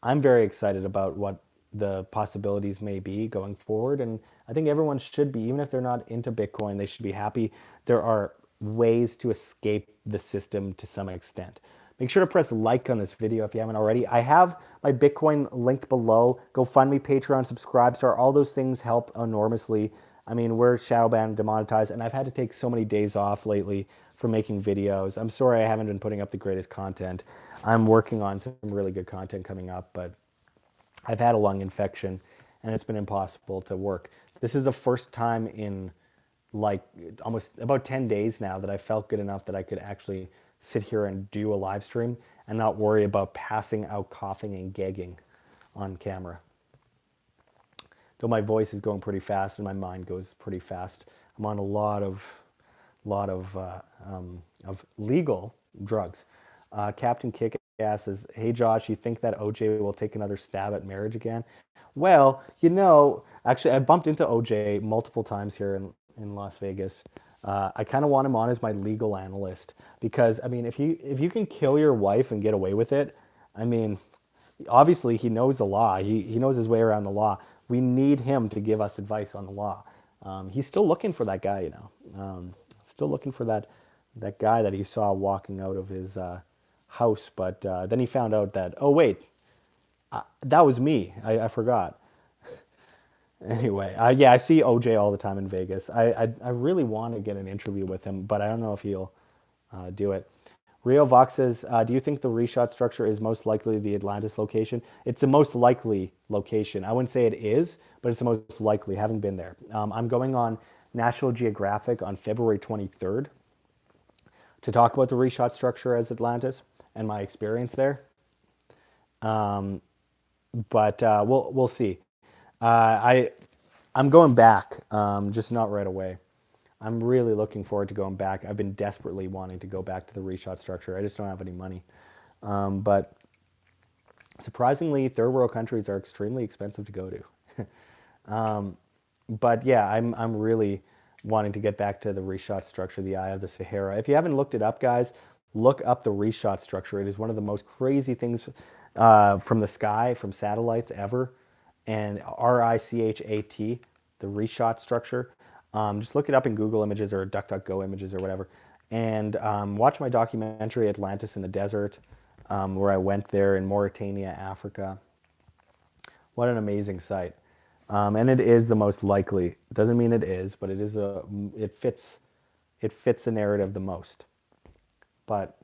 I'm very excited about what the possibilities may be going forward. And I think everyone should be, even if they're not into Bitcoin, they should be happy. There are ways to escape the system to some extent. Make sure to press like on this video if you haven't already. I have my Bitcoin linked below. GoFundMe, Patreon, Subscribestar, all those things help enormously. I mean, we're shadow banned, demonetized, and I've had to take so many days off lately for making videos. I'm sorry I haven't been putting up the greatest content. I'm working on some really good content coming up, but I've had a lung infection and it's been impossible to work. This is the first time in like almost about 10 days now that I felt good enough that I could actually sit here and do a live stream and not worry about passing out coughing and gagging on camera. Though my voice is going pretty fast and my mind goes pretty fast. I'm on a lot of legal drugs. Captain Kickass says, "Hey Josh, you think that OJ will take another stab at marriage again?" Well, you know, actually, I bumped into OJ multiple times here in Las Vegas. I kind of want him on as my legal analyst because I mean, if you can kill your wife and get away with it, I mean, obviously he knows the law. He knows his way around the law. We need him to give us advice on the law. He's still looking for that guy, you know. Still looking for that guy that he saw walking out of his house. But then he found out that, oh wait, that was me. I forgot. Anyway, yeah, I see OJ all the time in Vegas. I really want to get an interview with him, but I don't know if he'll do it. Rio Vox says, do you think the reshot structure is most likely the Atlantis location? It's the most likely location. I wouldn't say it is, but it's the most likely, having been there. I'm going on National Geographic on February 23rd to talk about the reshot structure as Atlantis and my experience there. But we'll see. I'm going back, just not right away. I'm really looking forward to going back. I've been desperately wanting to go back to the reshot structure. I just don't have any money. But surprisingly, third world countries are extremely expensive to go to. But yeah, I'm really wanting to get back to the reshot structure, the Eye of the Sahara. If you haven't looked it up, guys, look up the reshot structure. It is one of the most crazy things from the sky, from satellites ever. And RICHAT, the reshot structure. Just look it up in Google Images or DuckDuckGo Images or whatever. And watch my documentary, Atlantis in the Desert, where I went there in Mauritania, Africa. What an amazing site. And it is the most likely. Doesn't mean it is, but it fits the narrative the most. But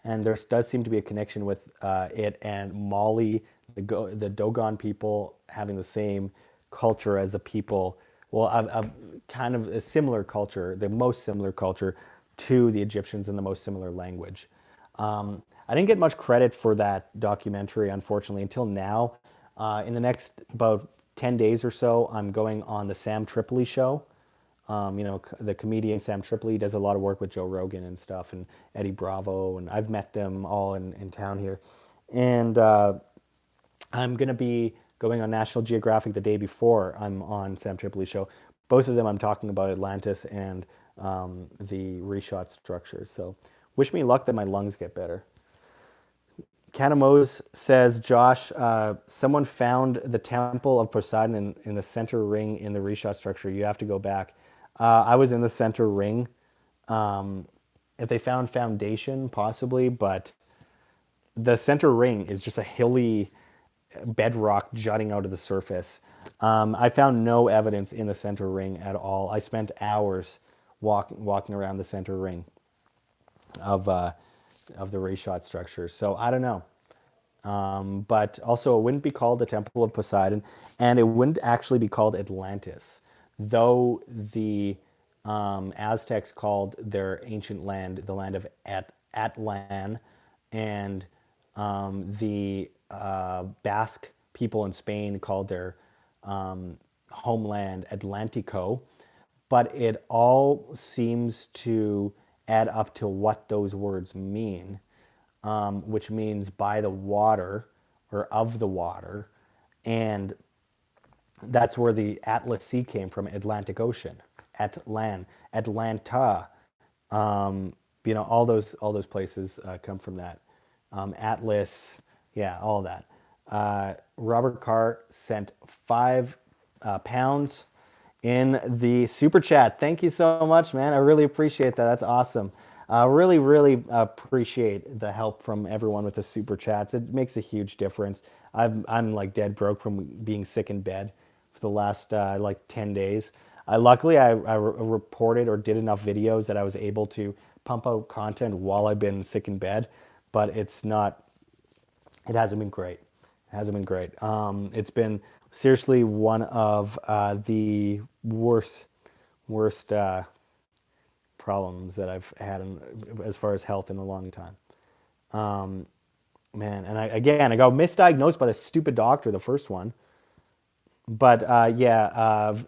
and there does seem to be a connection with it and Mali, the Dogon people having the same culture as the people. Well, a kind of a similar culture, the most similar culture to the Egyptians and the most similar language. I didn't get much credit for that documentary, unfortunately, until now. In the next about 10 days or so, I'm going on the Sam Tripoli show. The comedian Sam Tripoli does a lot of work with Joe Rogan and stuff, and Eddie Bravo, and I've met them all in town here. And I'm going to be going on National Geographic the day before I'm on Sam Tripoli's show. Both of them I'm talking about Atlantis and the reshot structures. So wish me luck that my lungs get better. Canamos says, Josh, someone found the Temple of Poseidon in the center ring in the reshot structure. You have to go back. I was in the center ring. If they found foundation, possibly, but the center ring is just a hilly bedrock jutting out of the surface. I found no evidence in the center ring at all. I spent hours walking around the center ring of the reshot structure. So I don't know. But also it wouldn't be called the Temple of Poseidon, and it wouldn't actually be called Atlantis, though the Aztecs called their ancient land the land of Atlan, and the Basque people in Spain called their homeland Atlantico, but it all seems to add up to what those words mean, which means by the water or of the water, and that's where the Atlas Sea came from, Atlantic Ocean, Atlanta, all those places come from that. Atlas, yeah, all that. Robert Carr sent £5 in the super chat. Thank you so much, man. I really appreciate that. That's awesome. Really, really appreciate the help from everyone with the super chats. It makes a huge difference. I'm like dead broke from being sick in bed for the last like 10 days. Luckily, I reported or did enough videos that I was able to pump out content while I've been sick in bed, but it hasn't been great. It hasn't been great. It's been seriously one of the worst problems that I've had as far as health in a long time. Man, and I got misdiagnosed by the stupid doctor, the first one. But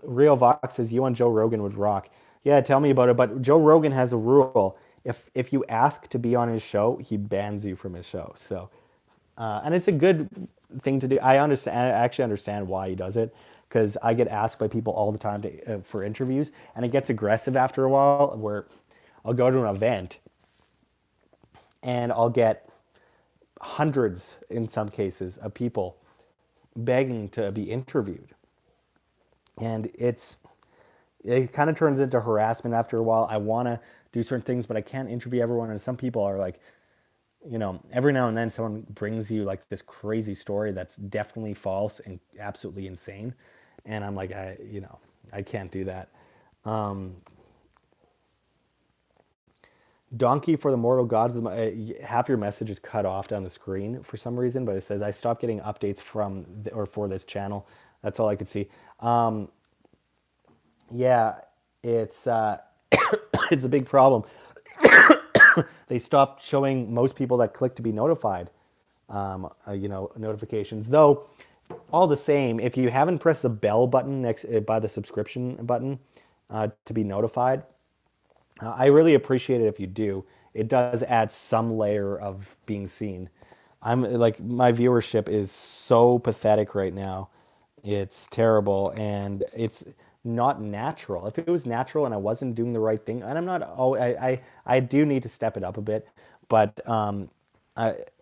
Rio Vox says, you on Joe Rogan would rock. Yeah, tell me about it. But Joe Rogan has a rule. If you ask to be on his show, he bans you from his show. So, and it's a good thing to do. I actually understand why he does it, because I get asked by people all the time for interviews, and it gets aggressive after a while where I'll go to an event and I'll get hundreds, in some cases, of people begging to be interviewed. And it kind of turns into harassment after a while. I want to do certain things, but I can't interview everyone. And some people are like, every now and then someone brings you like this crazy story that's definitely false and absolutely insane. And I'm like, I can't do that. Donkey for the Mortal Gods. Half your message is cut off down the screen for some reason, but it says I stopped getting updates or for this channel. That's all I could see. Yeah, it's it's a big problem. They stopped showing most people that click to be notified, notifications. Though, all the same, if you haven't pressed the bell button next by the subscription button to be notified, I really appreciate it if you do. It does add some layer of being seen. I'm like, my viewership is so pathetic right now. It's terrible and it's not natural. If it was natural and I wasn't doing the right thing, and I'm not, I do need to step it up a bit, but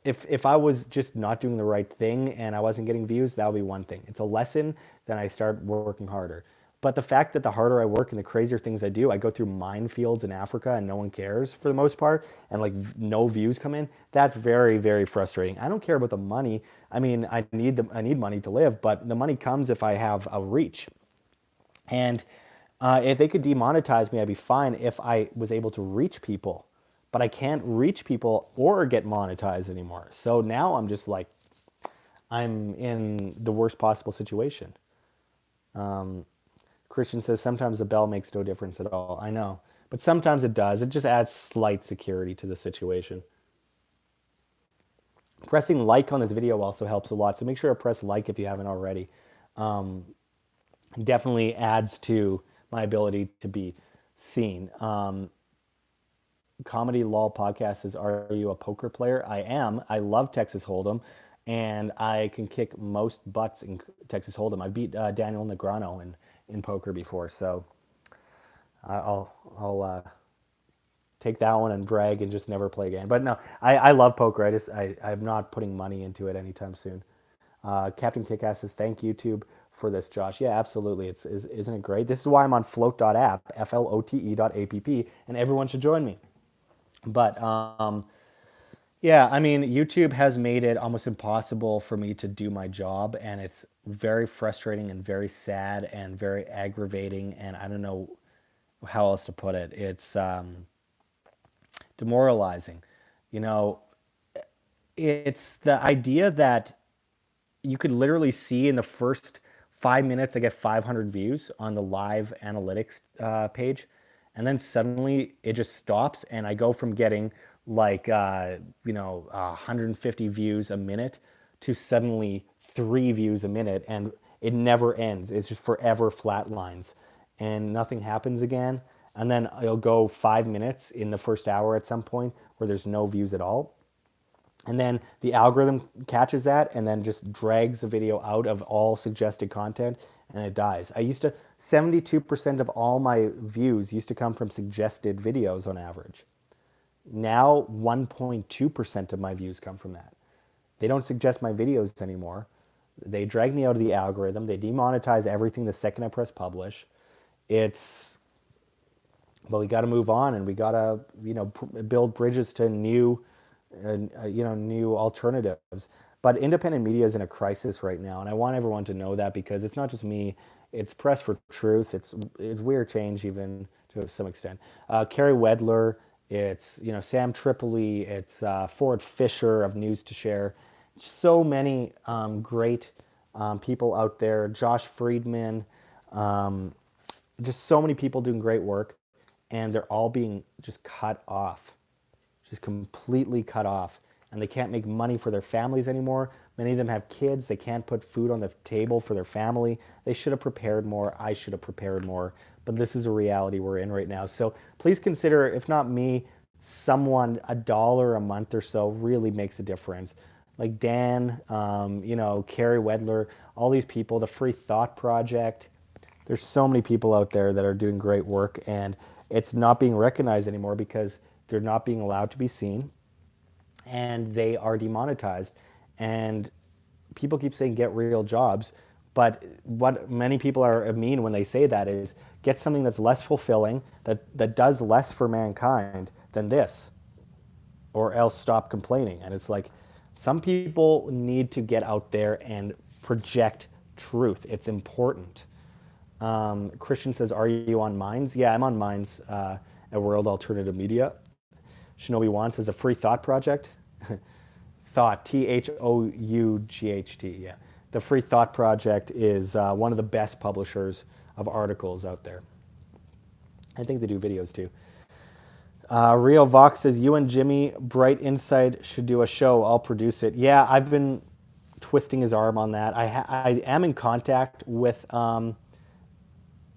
if I was just not doing the right thing and I wasn't getting views, that would be one thing. It's a lesson, then I start working harder. But the fact that the harder I work and the crazier things I do, I go through minefields in Africa and no one cares for the most part, and like no views come in, that's very, very frustrating. I don't care about the money. I mean, I need money to live, but the money comes if I have a reach. And if they could demonetize me, I'd be fine if I was able to reach people. But I can't reach people or get monetized anymore. So now I'm just like, I'm in the worst possible situation. Christian says sometimes the bell makes no difference at all. I know. But sometimes it does. It just adds slight security to the situation. Pressing like on this video also helps a lot. So make sure to press like if you haven't already. Definitely adds to my ability to be seen. Comedy Lol podcast says, are you a poker player? I am. I love Texas Hold'em, and I can kick most butts in Texas Hold'em. I beat Daniel Negreanu in poker before, so I'll take that one and brag and just never play again. But no, I love poker. I'm not putting money into it anytime soon. Captain Kickass says, thank YouTube for this, Josh. Yeah, absolutely. Isn't it great? This is why I'm on flote.app, flote.app, and everyone should join me. But yeah, I mean, YouTube has made it almost impossible for me to do my job, and it's very frustrating and very sad and very aggravating, and I don't know how else to put it. It's demoralizing. You know, it's the idea that you could literally see in the first 5 minutes I get 500 views on the live analytics page, and then suddenly it just stops, and I go from getting like 150 views a minute to suddenly 3 views a minute, and it never ends. It's just forever flat lines, and nothing happens again. And then it'll go 5 minutes in the first hour at some point where there's no views at all. And then the algorithm catches that and then just drags the video out of all suggested content, and it dies. 72% of all my views used to come from suggested videos on average. Now 1.2% of my views come from that. They don't suggest my videos anymore. They drag me out of the algorithm. They demonetize everything the second I press publish. But we got to move on, and we got to, build bridges to new alternatives. But independent media is in a crisis right now, and I want everyone to know that, because it's not just me. It's Press for Truth. It's Weird Change, even to some extent. Carrie Wedler. It's Sam Tripoli. It's Ford Fisher of News to Share. So many great people out there. Josh Friedman. Just so many people doing great work, and they're all being just cut off. Just completely cut off, and they can't make money for their families anymore. Many of them have kids. They can't put food on the table for their family. They should have prepared more. I should have prepared more, but this is a reality we're in right now. So please consider, if not me, someone. $1 a month or so really makes a difference. like Dan, Carrie Wedler, all these people, the Free Thought Project. There's so many people out there that are doing great work, and it's not being recognized anymore because they're not being allowed to be seen, and they are demonetized. And people keep saying get real jobs, but what many people are mean when they say that is get something that's less fulfilling, that does less for mankind than this, or else stop complaining. And it's like some people need to get out there and project truth. It's important. Christian says, are you on Minds? Yeah, I'm on Minds at World Alternative Media. Shinobi Wan says, a Free Thought Project. Thought, Thought, yeah. The Free Thought Project is one of the best publishers of articles out there. I think they do videos too. Rio Vox says, you and Jimmy Bright Insight should do a show. I'll produce it. Yeah, I've been twisting his arm on that. I am in contact with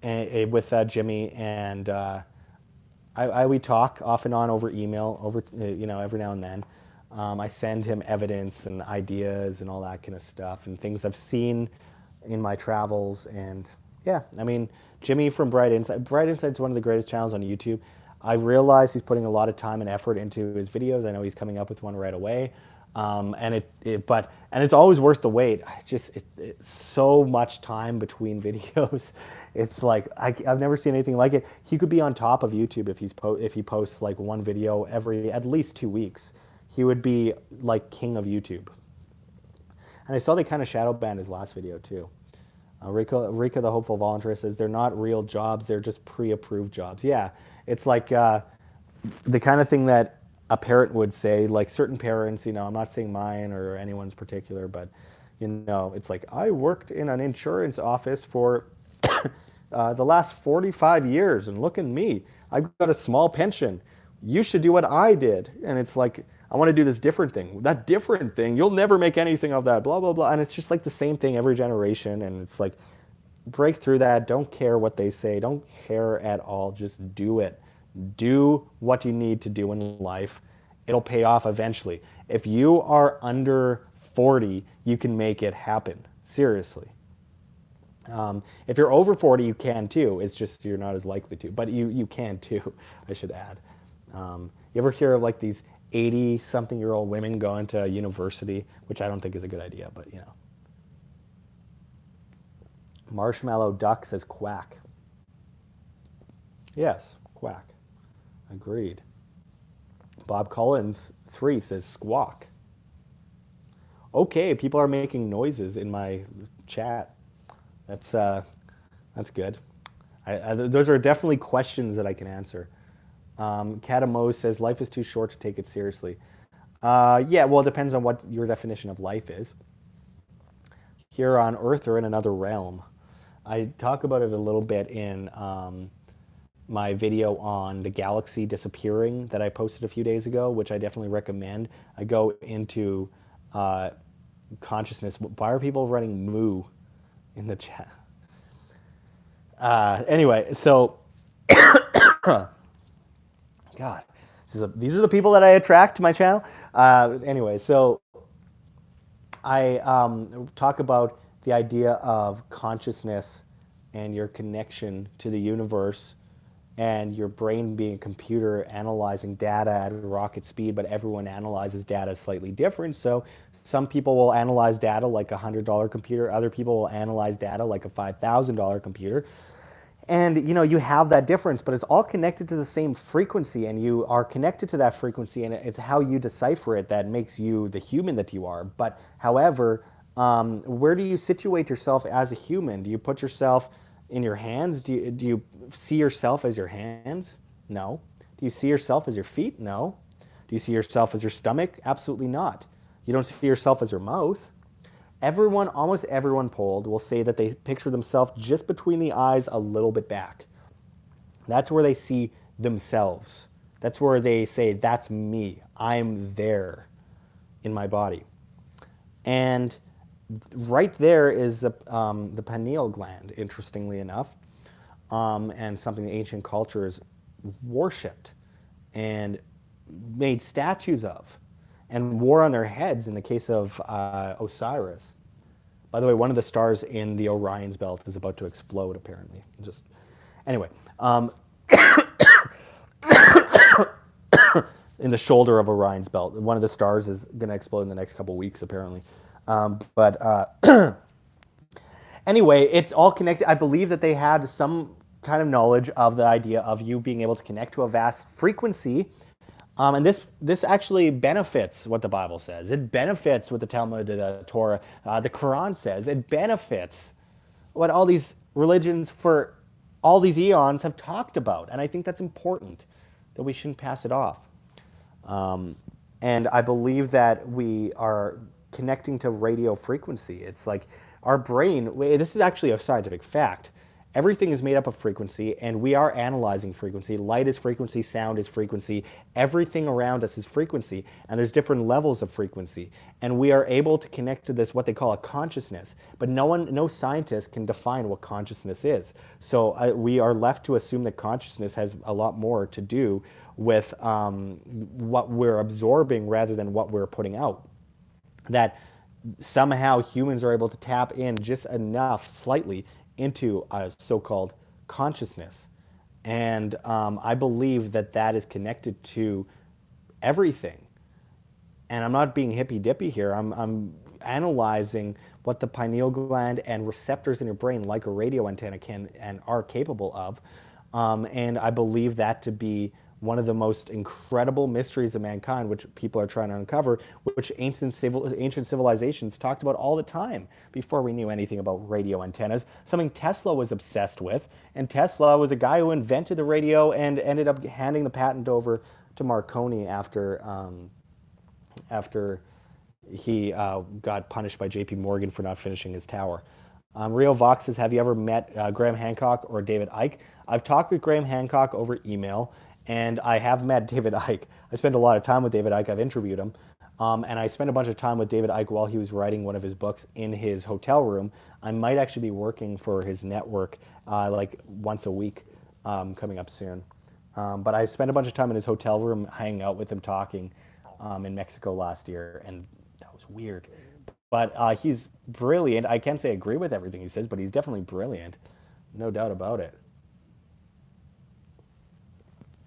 Jimmy, and we talk off and on over email, every now and then. I send him evidence and ideas and all that kind of stuff and things I've seen in my travels. And yeah, I mean, Jimmy from Bright Insight. Bright Insight is one of the greatest channels on YouTube. I realize he's putting a lot of time and effort into his videos. I know he's coming up with one right away. And it's always worth the wait. It's so much time between videos. It's like I've never seen anything like it. He could be on top of YouTube if he posts like one video every at least 2 weeks. He would be like king of YouTube. And I saw they kind of shadow banned his last video too. Rika the Hopeful Volunteer says they're not real jobs, they're just pre-approved jobs. Yeah, it's like the kind of thing that a parent would say, like certain parents, I'm not saying mine or anyone's particular, but it's like, I worked in an insurance office for the last 45 years and look at me, I've got a small pension. You should do what I did. And it's like, I want to do this different thing. That different thing, you'll never make anything of that, blah, blah, blah. And it's just like the same thing every generation. And it's like, break through that. Don't care what they say. Don't care at all. Just do it. Do what you need to do in life. It'll pay off eventually. If you are under 40, you can make it happen. Seriously. If you're over 40, you can too. It's just you're not as likely to. But you can too, I should add. You ever hear of like these 80-something-year-old women going to university, which I don't think is a good idea, but Marshmallow Duck says quack. Yes, quack. Agreed. Bob Collins 3 says squawk. Okay, people are making noises in my chat. That's good. Those are definitely questions that I can answer. Katamo says life is too short to take it seriously. Yeah, well, it depends on what your definition of life is. Here on Earth or in another realm. I talk about it a little bit in my video on the galaxy disappearing that I posted a few days ago, which I definitely recommend. I go into consciousness. Why are people running moo in the chat? Anyway, so God, these are the people that I attract to my channel. Anyway, so I talk about the idea of consciousness and your connection to the universe and your brain being a computer analyzing data at rocket speed, but everyone analyzes data slightly different. So some people will analyze data like a $100 computer. Other people will analyze data like a $5,000 computer. And you have that difference, but it's all connected to the same frequency, and you are connected to that frequency, and it's how you decipher it that makes you the human that you are. But however, where do you situate yourself as a human? Do you put yourself in your hands? Do you see yourself as your hands? No. Do you see yourself as your feet? No. Do you see yourself as your stomach? Absolutely not. You don't see yourself as your mouth. Almost everyone polled will say that they picture themselves just between the eyes a little bit back. That's where they see themselves. That's where they say, that's me. I'm there in my body. And right there is the pineal gland, interestingly enough, and something the ancient cultures worshipped and made statues of. and war on their heads in the case of Osiris. By the way, one of the stars in the Orion's belt is about to explode, apparently. Just anyway, in the shoulder of Orion's belt, one of the stars is going to explode in the next couple weeks, apparently. But anyway, it's all connected. I believe that they had some kind of knowledge of the idea of you being able to connect to a vast frequency. And this actually benefits what the Bible says. It benefits what the Talmud, the Torah, the Quran says. It benefits what all these religions for all these eons have talked about. And I think that's important, that we shouldn't pass it off. And I believe that we are connecting to radio frequency. It's like our brain, this is actually a scientific fact. Everything is made up of frequency, and we are analyzing frequency. Light is frequency, sound is frequency. Everything around us is frequency, and there's different levels of frequency. And we are able to connect to this, what they call a consciousness. But no scientist can define what consciousness is. So we are left to assume that consciousness has a lot more to do with what we're absorbing rather than what we're putting out. That somehow humans are able to tap in just enough, slightly, into a so-called consciousness. And I believe that that is connected to everything. And I'm not being hippy-dippy here. I'm analyzing what the pineal gland and receptors in your brain, like a radio antenna, can and are capable of. And I believe that to be one of the most incredible mysteries of mankind, which people are trying to uncover, which ancient civilizations talked about all the time before we knew anything about radio antennas. Something Tesla was obsessed with, and Tesla was a guy who invented the radio and ended up handing the patent over to Marconi after he got punished by J.P. Morgan for not finishing his tower. Rio Vox says, have you ever met Graham Hancock or David Icke? I've talked with Graham Hancock over email, and I have met David Icke. I spent a lot of time with David Icke. I've interviewed him. And I spent a bunch of time with David Icke while he was writing one of his books in his hotel room. I might actually be working for his network like once a week coming up soon. But I spent a bunch of time in his hotel room hanging out with him talking in Mexico last year, and that was weird. But he's brilliant. I can't say I agree with everything he says, but he's definitely brilliant. No doubt about it.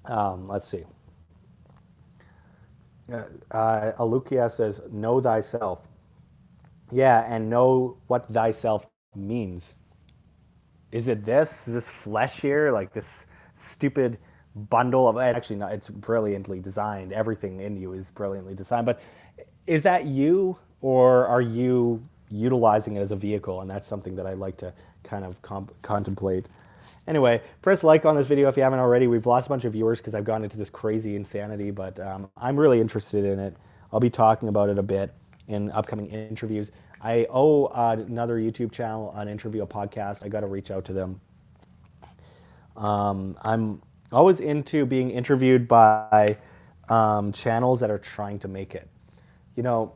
Let's see. Alukia says, know thyself. Yeah, and know what thyself means. Is it this? Is this flesh here? Like this stupid bundle of, actually, no, it's brilliantly designed. Everything in you is brilliantly designed. But is that you, or are you utilizing it as a vehicle? And that's something that I like to kind of contemplate. Anyway, press like on this video if you haven't already. We've lost a bunch of viewers because I've gone into this crazy insanity, but I'm really interested in it. I'll be talking about it a bit in upcoming interviews. I owe another YouTube channel an interview, a podcast. I got to reach out to them. I'm always into being interviewed by channels that are trying to make it. You know,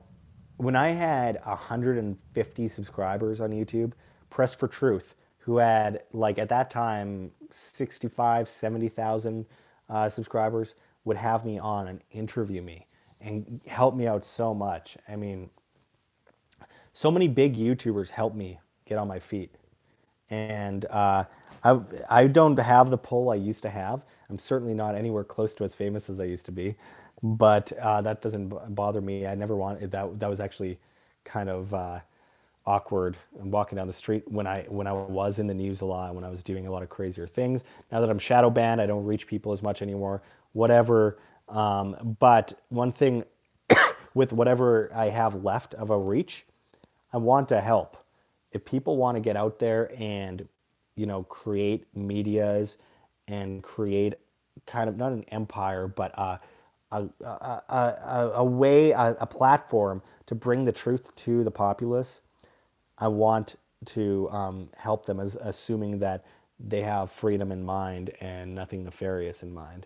when I had 150 subscribers on YouTube, Press for Truth, who had, like, at that time, 65, 70,000 subscribers, would have me on and interview me and help me out so much. I mean, so many big YouTubers helped me get on my feet. And I don't have the pull I used to have. I'm certainly not anywhere close to as famous as I used to be. But that doesn't bother me. I never wanted that. That was actually kind of awkward walking down the street when I was in the news a lot, when I was doing a lot of crazier things. Now that I'm shadow banned, I don't reach people as much anymore, whatever. But one thing with whatever I have left of a reach, I want to help. If people want to get out there and, you know, create medias and create kind of not an empire, but a way, a platform to bring the truth to the populace, I want to help them, as assuming that they have freedom in mind and nothing nefarious in mind.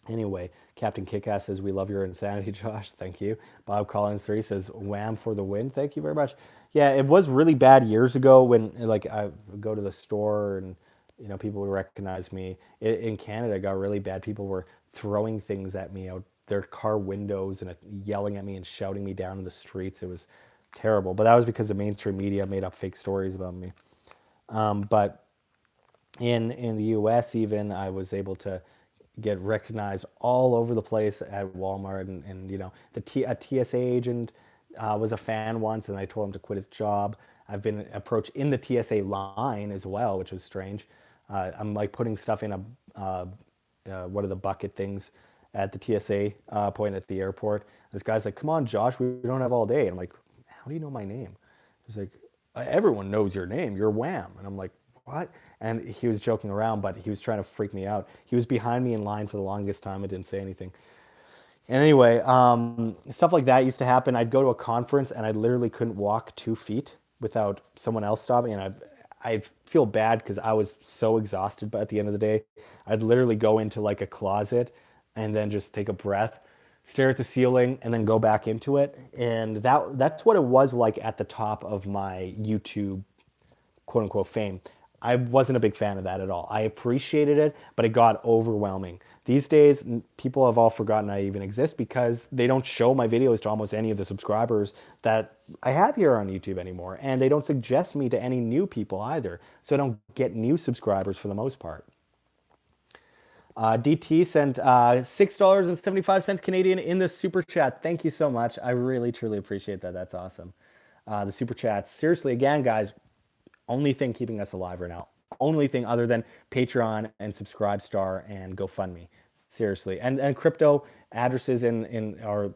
Anyway, Captain Kickass says, we love your insanity, Josh. Thank you. Bob Collins 3 says, wham for the win. Thank you very much. Yeah, it was really bad years ago when, like, I would go to the store and, you know, people would recognize me. In Canada, it got really bad. People were throwing things at me out their car windows and yelling at me and shouting me down in the streets. It was terrible. But that was because the mainstream media made up fake stories about me. But in the U.S. even I was able to get recognized all over the place at Walmart, and a TSA agent was a fan once, and I told him to quit his job. I've been approached in the TSA line as well, which was strange. I'm like putting stuff in a what are the bucket things at the TSA point at the airport. This guy's like, "Come on, Josh, we don't have all day." And I'm like, "How do you know my name?" He's like, "Everyone knows your name. You're Wham." And I'm like, "What?" And he was joking around, but he was trying to freak me out. He was behind me in line for the longest time. I didn't say anything. And anyway, stuff like that used to happen. I'd go to a conference and I literally couldn't walk 2 feet without someone else stopping. And I'd feel bad because I was so exhausted. But at the end of the day, I'd literally go into like a closet and then just take a breath, stare at the ceiling, and then go back into it. And that's what it was like at the top of my YouTube quote unquote fame. I wasn't a big fan of that at all. I appreciated it, but it got overwhelming. These days, people have all forgotten I even exist because they don't show my videos to almost any of the subscribers that I have here on YouTube anymore. And they don't suggest me to any new people either. So I don't get new subscribers for the most part. DT sent $6.75 Canadian in the super chat. Thank you so much. I really, truly appreciate that. That's awesome. The super chats. Seriously, again, guys, only thing keeping us alive right now. Only thing other than Patreon and Subscribestar and GoFundMe. Seriously. And crypto addresses in are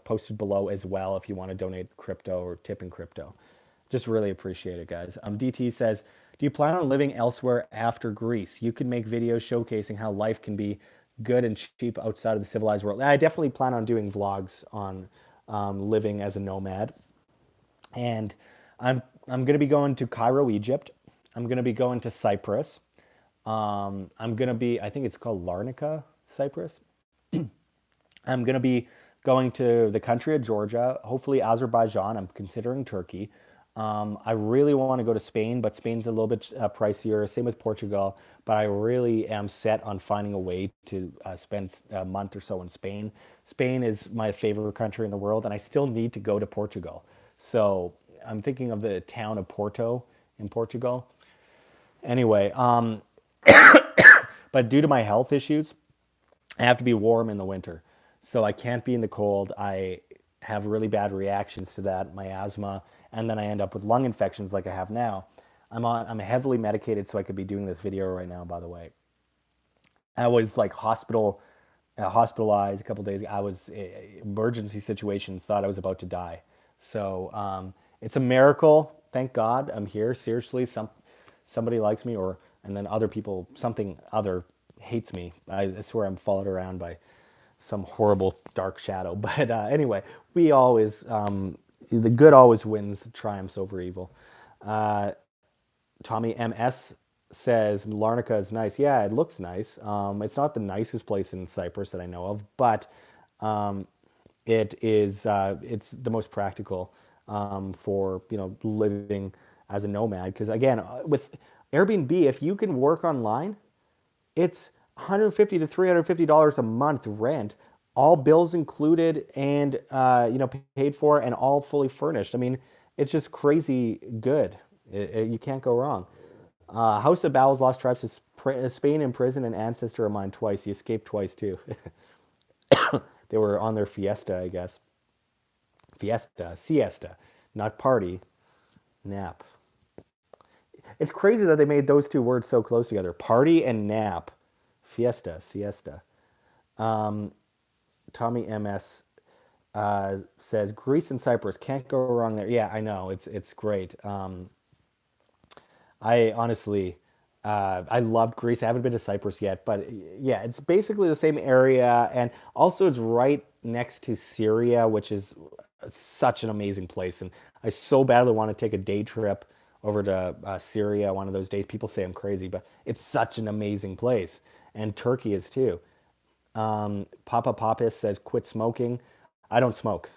posted below as well if you want to donate crypto or tip in crypto. Just really appreciate it, guys. DT says, do you plan on living elsewhere after Greece? You could make videos showcasing how life can be good and cheap outside of the civilized world. I definitely plan on doing vlogs on living as a nomad. And I'm going to be going to Cairo, Egypt. I'm going to be going to Cyprus. I'm going to be, I think it's called Larnaca, Cyprus. I'm going to be going to the country of Georgia, hopefully Azerbaijan. I'm considering Turkey. I really want to go to Spain, but Spain's a little bit pricier. Same with Portugal. But I really am set on finding a way to spend a month or so in Spain. Spain is my favorite country in the world, and I still need to go to Portugal. So I'm thinking of the town of Porto in Portugal. Anyway, but due to my health issues, I have to be warm in the winter. So I can't be in the cold. I have really bad reactions to that, my asthma, and then I end up with lung infections like I have now. I'm heavily medicated, so I could be doing this video right now, by the way. I was like hospitalized a couple days ago. I was emergency situations, thought I was about to die. So it's a miracle. Thank God I'm here. Seriously, somebody likes me, and then other people, something other hates me. I swear I'm followed around by some horrible dark shadow. But anyway, we always, the good always wins, triumphs over evil. Tommy MS says Larnaca is nice. Yeah, it looks nice. It's not the nicest place in Cyprus that I know of, but it is. It's the most practical for living as a nomad. Because again, with Airbnb, if you can work online, it's $150 to $350 a month rent, all bills included, and paid for, and all fully furnished. I mean, it's just crazy good. You can't go wrong. House of Bowels, Lost Tribes is Spain in prison, an ancestor of mine twice. He escaped twice too. They were on their fiesta, I guess. Siesta, not party, nap. It's crazy that they made those two words so close together. Party and nap. Fiesta, siesta. Tommy MS says Greece and Cyprus, can't go wrong there. Yeah, I know, it's great. I honestly, I loved Greece. I haven't been to Cyprus yet, but yeah, it's basically the same area, and also it's right next to Syria, which is such an amazing place. And I so badly want to take a day trip over to Syria one of those days. People say I'm crazy, but it's such an amazing place, and Turkey is too. Papa Papis says quit smoking. I don't smoke,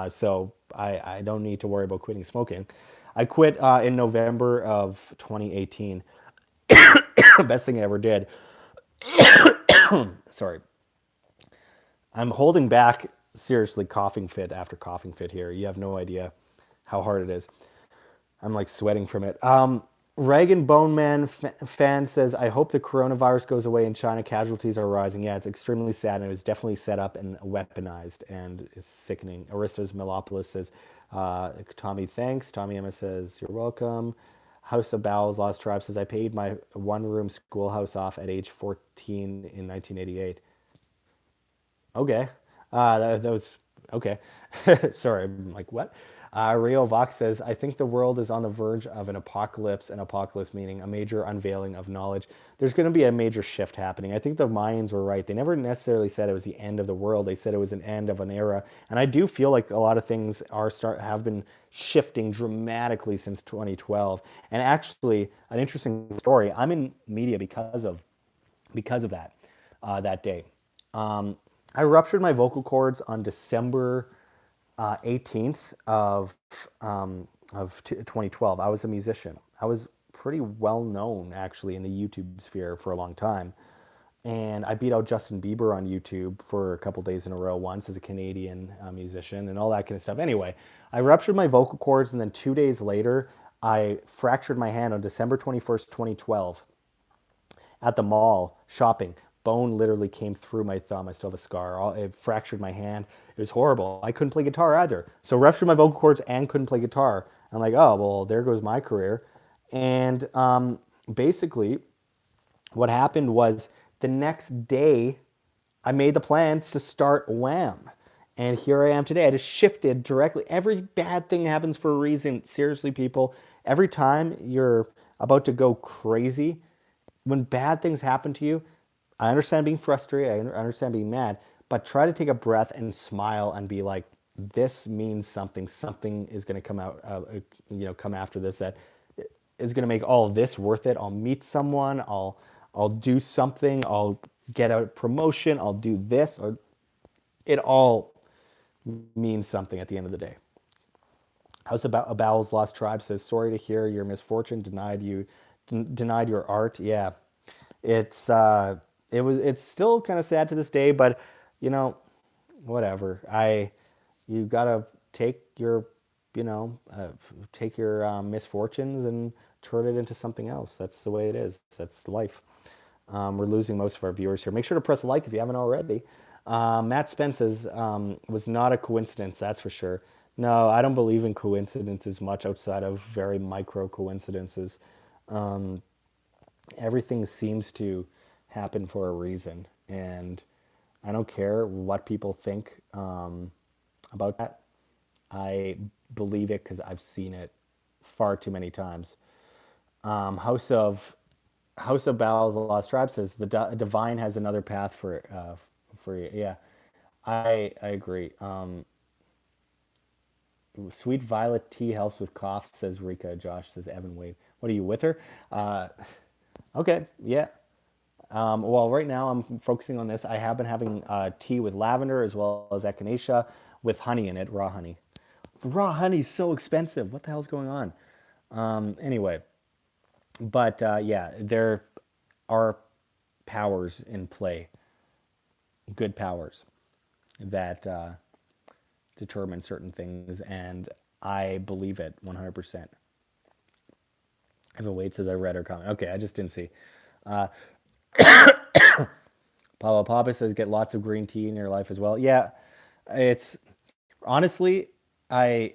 so I don't need to worry about quitting smoking. I quit in November of 2018. Best thing I ever did. Sorry. I'm holding back seriously coughing fit after coughing fit here. You have no idea how hard it is. I'm like sweating from it. Reagan Bone Man fan says, I hope the coronavirus goes away in China. Casualties are rising. Yeah, it's extremely sad, and it was definitely set up and weaponized, and it's sickening. Aristos Melopolis says, Tommy, thanks. Tommy Emma says, you're welcome. House of Bowels, Lost Tribe says, I paid my one room schoolhouse off at age 14 in 1988. Okay. That was okay. Sorry, I'm like, what? Rio Vox says, I think the world is on the verge of an apocalypse meaning a major unveiling of knowledge. There's going to be a major shift happening. I think the Mayans were right. They never necessarily said it was the end of the world. They said it was an end of an era. And I do feel like a lot of things have been shifting dramatically since 2012. And actually, an interesting story. I'm in media because of that day. I ruptured my vocal cords on December 18th of 2012. I was a musician. I was pretty well known actually in the YouTube sphere for a long time. And I beat out Justin Bieber on YouTube for a couple days in a row once as a Canadian musician and all that kind of stuff. Anyway, I ruptured my vocal cords, and then 2 days later, I fractured my hand on December 21st, 2012 at the mall shopping. Bone literally came through my thumb. I still have a scar. It fractured my hand. It was horrible. I couldn't play guitar either. So ruptured my vocal cords and couldn't play guitar. I'm like, oh, well, there goes my career. And basically, what happened was the next day, I made the plans to start Wham. And here I am today. I just shifted directly. Every bad thing happens for a reason. Seriously, people, every time you're about to go crazy, when bad things happen to you, I understand being frustrated, I understand being mad, but try to take a breath and smile and be like, this means something. Something is going to come out, come after this that is going to make all of this worth it. I'll meet someone. I'll do something. I'll get a promotion. I'll do this. Or it all means something at the end of the day. House of Bowels Lost Tribe says, sorry to hear your misfortune denied your art. Yeah, it's it's still kind of sad to this day, but you know, whatever. You gotta take your take your misfortunes and turn it into something else. That's the way it is. That's life. We're losing most of our viewers here. Make sure to press like if you haven't already. Matt Spence says, was not a coincidence, that's for sure. No, I don't believe in coincidences much outside of very micro coincidences. Everything seems to happen for a reason, and I don't care what people think about that. I believe it because I've seen it far too many times. Um, House of House of Bowels, the Lost Tribe says the divine has another path for you. Yeah, I agree. Sweet Violet tea helps with coughs, says Rika. Josh says Evan Wade. What are you with her? Uh, okay, yeah. Well, right now I'm focusing on this. I have been having tea with lavender as well as echinacea with honey in it, raw honey. Raw honey's so expensive. What the hell's going on? Anyway, but yeah, there are powers in play, good powers that determine certain things, and I believe it 100%. Evan Wade says I read her comment. Okay, I just didn't see. Uh, Pablo Papa says get lots of green tea in your life as well. Yeah, it's honestly, I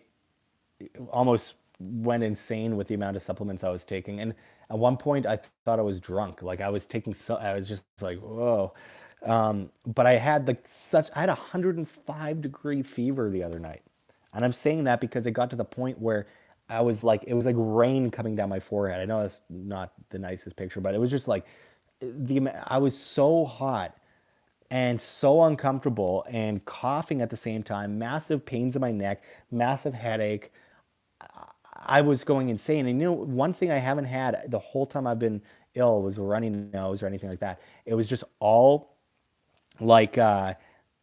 almost went insane with the amount of supplements I was taking. And at one point, I thought I was drunk. Like I was taking, I was just like, whoa. But I had a 105-degree fever the other night. And I'm saying that because it got to the point where I was like, it was like rain coming down my forehead. I know that's not the nicest picture, but it was just like, I was so hot and so uncomfortable and coughing at the same time, massive pains in my neck, massive headache. I was going insane. And one thing I haven't had the whole time I've been ill was a runny nose or anything like that. It was just all like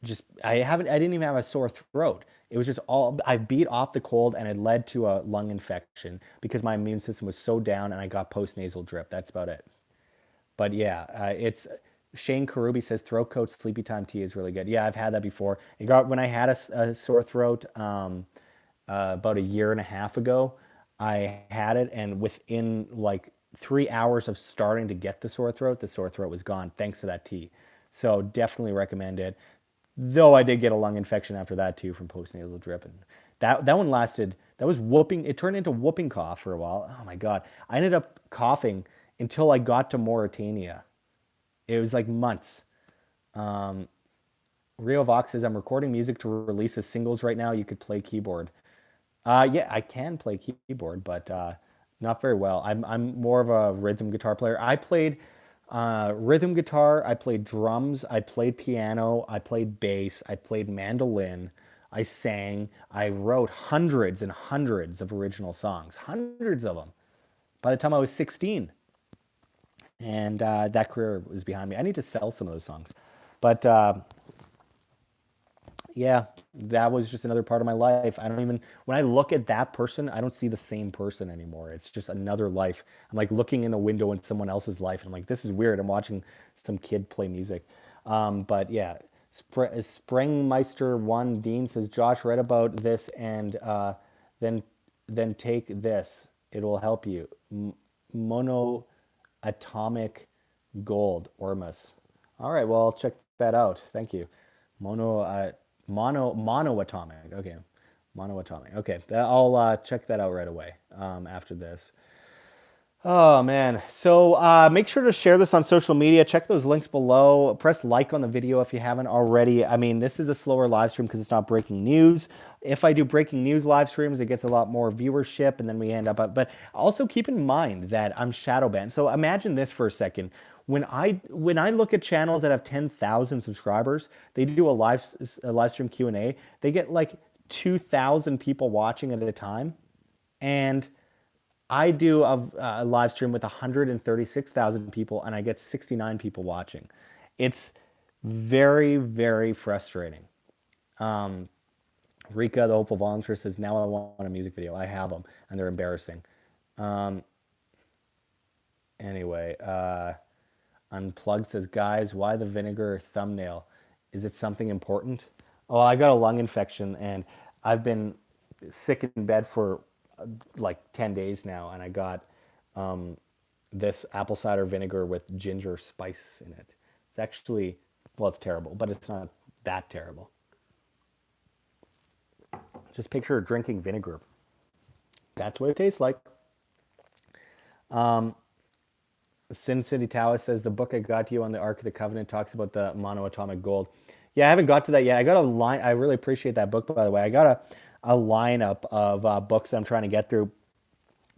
just I didn't even have a sore throat. It was just all I beat off the cold, and it led to a lung infection because my immune system was so down and I got post nasal drip. That's about it. But yeah, it's Shane Karubi says throat coat sleepy time tea is really good. Yeah, I've had that before. It got when I had a sore throat about a year and a half ago. I had it, and within like 3 hours of starting to get the sore throat was gone thanks to that tea. So definitely recommend it. Though I did get a lung infection after that too from postnasal drip, and that one lasted. That was whooping. It turned into whooping cough for a while. Oh my god! I ended up coughing until I got to Mauritania. It was like months. Rio Vox says I'm recording music to release as singles right now. You could play keyboard. Yeah, I can play keyboard, but not very well. I'm more of a rhythm guitar player. I played rhythm guitar. I played drums. I played piano. I played bass. I played mandolin. I sang. I wrote hundreds and hundreds of original songs, hundreds of them. By the time I was 16, and that career was behind me. I need to sell some of those songs, but yeah, that was just another part of my life. I don't even, when I look at that person, I don't see the same person anymore. It's just another life. I'm like looking in the window in someone else's life, and I'm like, this is weird. I'm watching some kid play music. But yeah, Springmeister One Dean says Josh read about this, and then then take this. It will help you. Mono atomic gold, Ormus. All right, well, I'll check that out. Thank you. Mono, monoatomic. Okay, monoatomic. Okay, I'll check that out right away after this. Oh man. So make sure to share this on social media. Check those links below. Press like on the video if you haven't already. I mean, this is a slower live stream because it's not breaking news. If I do breaking news live streams, it gets a lot more viewership, and then we end up. But also keep in mind that I'm shadow banned. So imagine this for a second. When I look at channels that have 10,000 subscribers, they do a live stream Q&A. They get like 2,000 people watching at a time, and I do a live stream with 136,000 people, and I get 69 people watching. It's very, very frustrating. Rika, the hopeful volunteer, says, now I want a music video. I have them, and they're embarrassing. Anyway, Unplugged says, guys, why the vinegar thumbnail? Is it something important? Oh, I got a lung infection, and I've been sick in bed for like 10 days now, and I got this apple cider vinegar with ginger spice in it. It's actually, well, it's terrible, but it's not that terrible. Just picture drinking vinegar. That's what it tastes like. Sin City Tower says the book I got to you on the Ark of the Covenant talks about the monoatomic gold. Yeah, I haven't got to that yet. I got a line. I really appreciate that book, by the way. I got a lineup of books that I'm trying to get through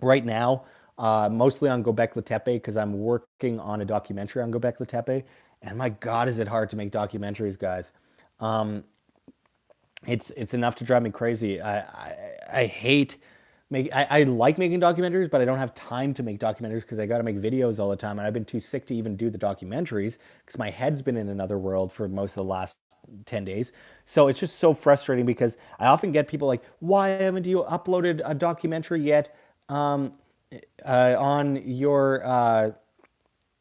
right now, mostly on Göbekli Tepe because I'm working on a documentary on Göbekli Tepe. And my God, is it hard to make documentaries, guys. It's enough to drive me crazy. I hate I like making documentaries, but I don't have time to make documentaries because I got to make videos all the time, and I've been too sick to even do the documentaries because my head's been in another world for most of the last 10 days. So it's just so frustrating because I often get people like, why haven't you uploaded a documentary yet on your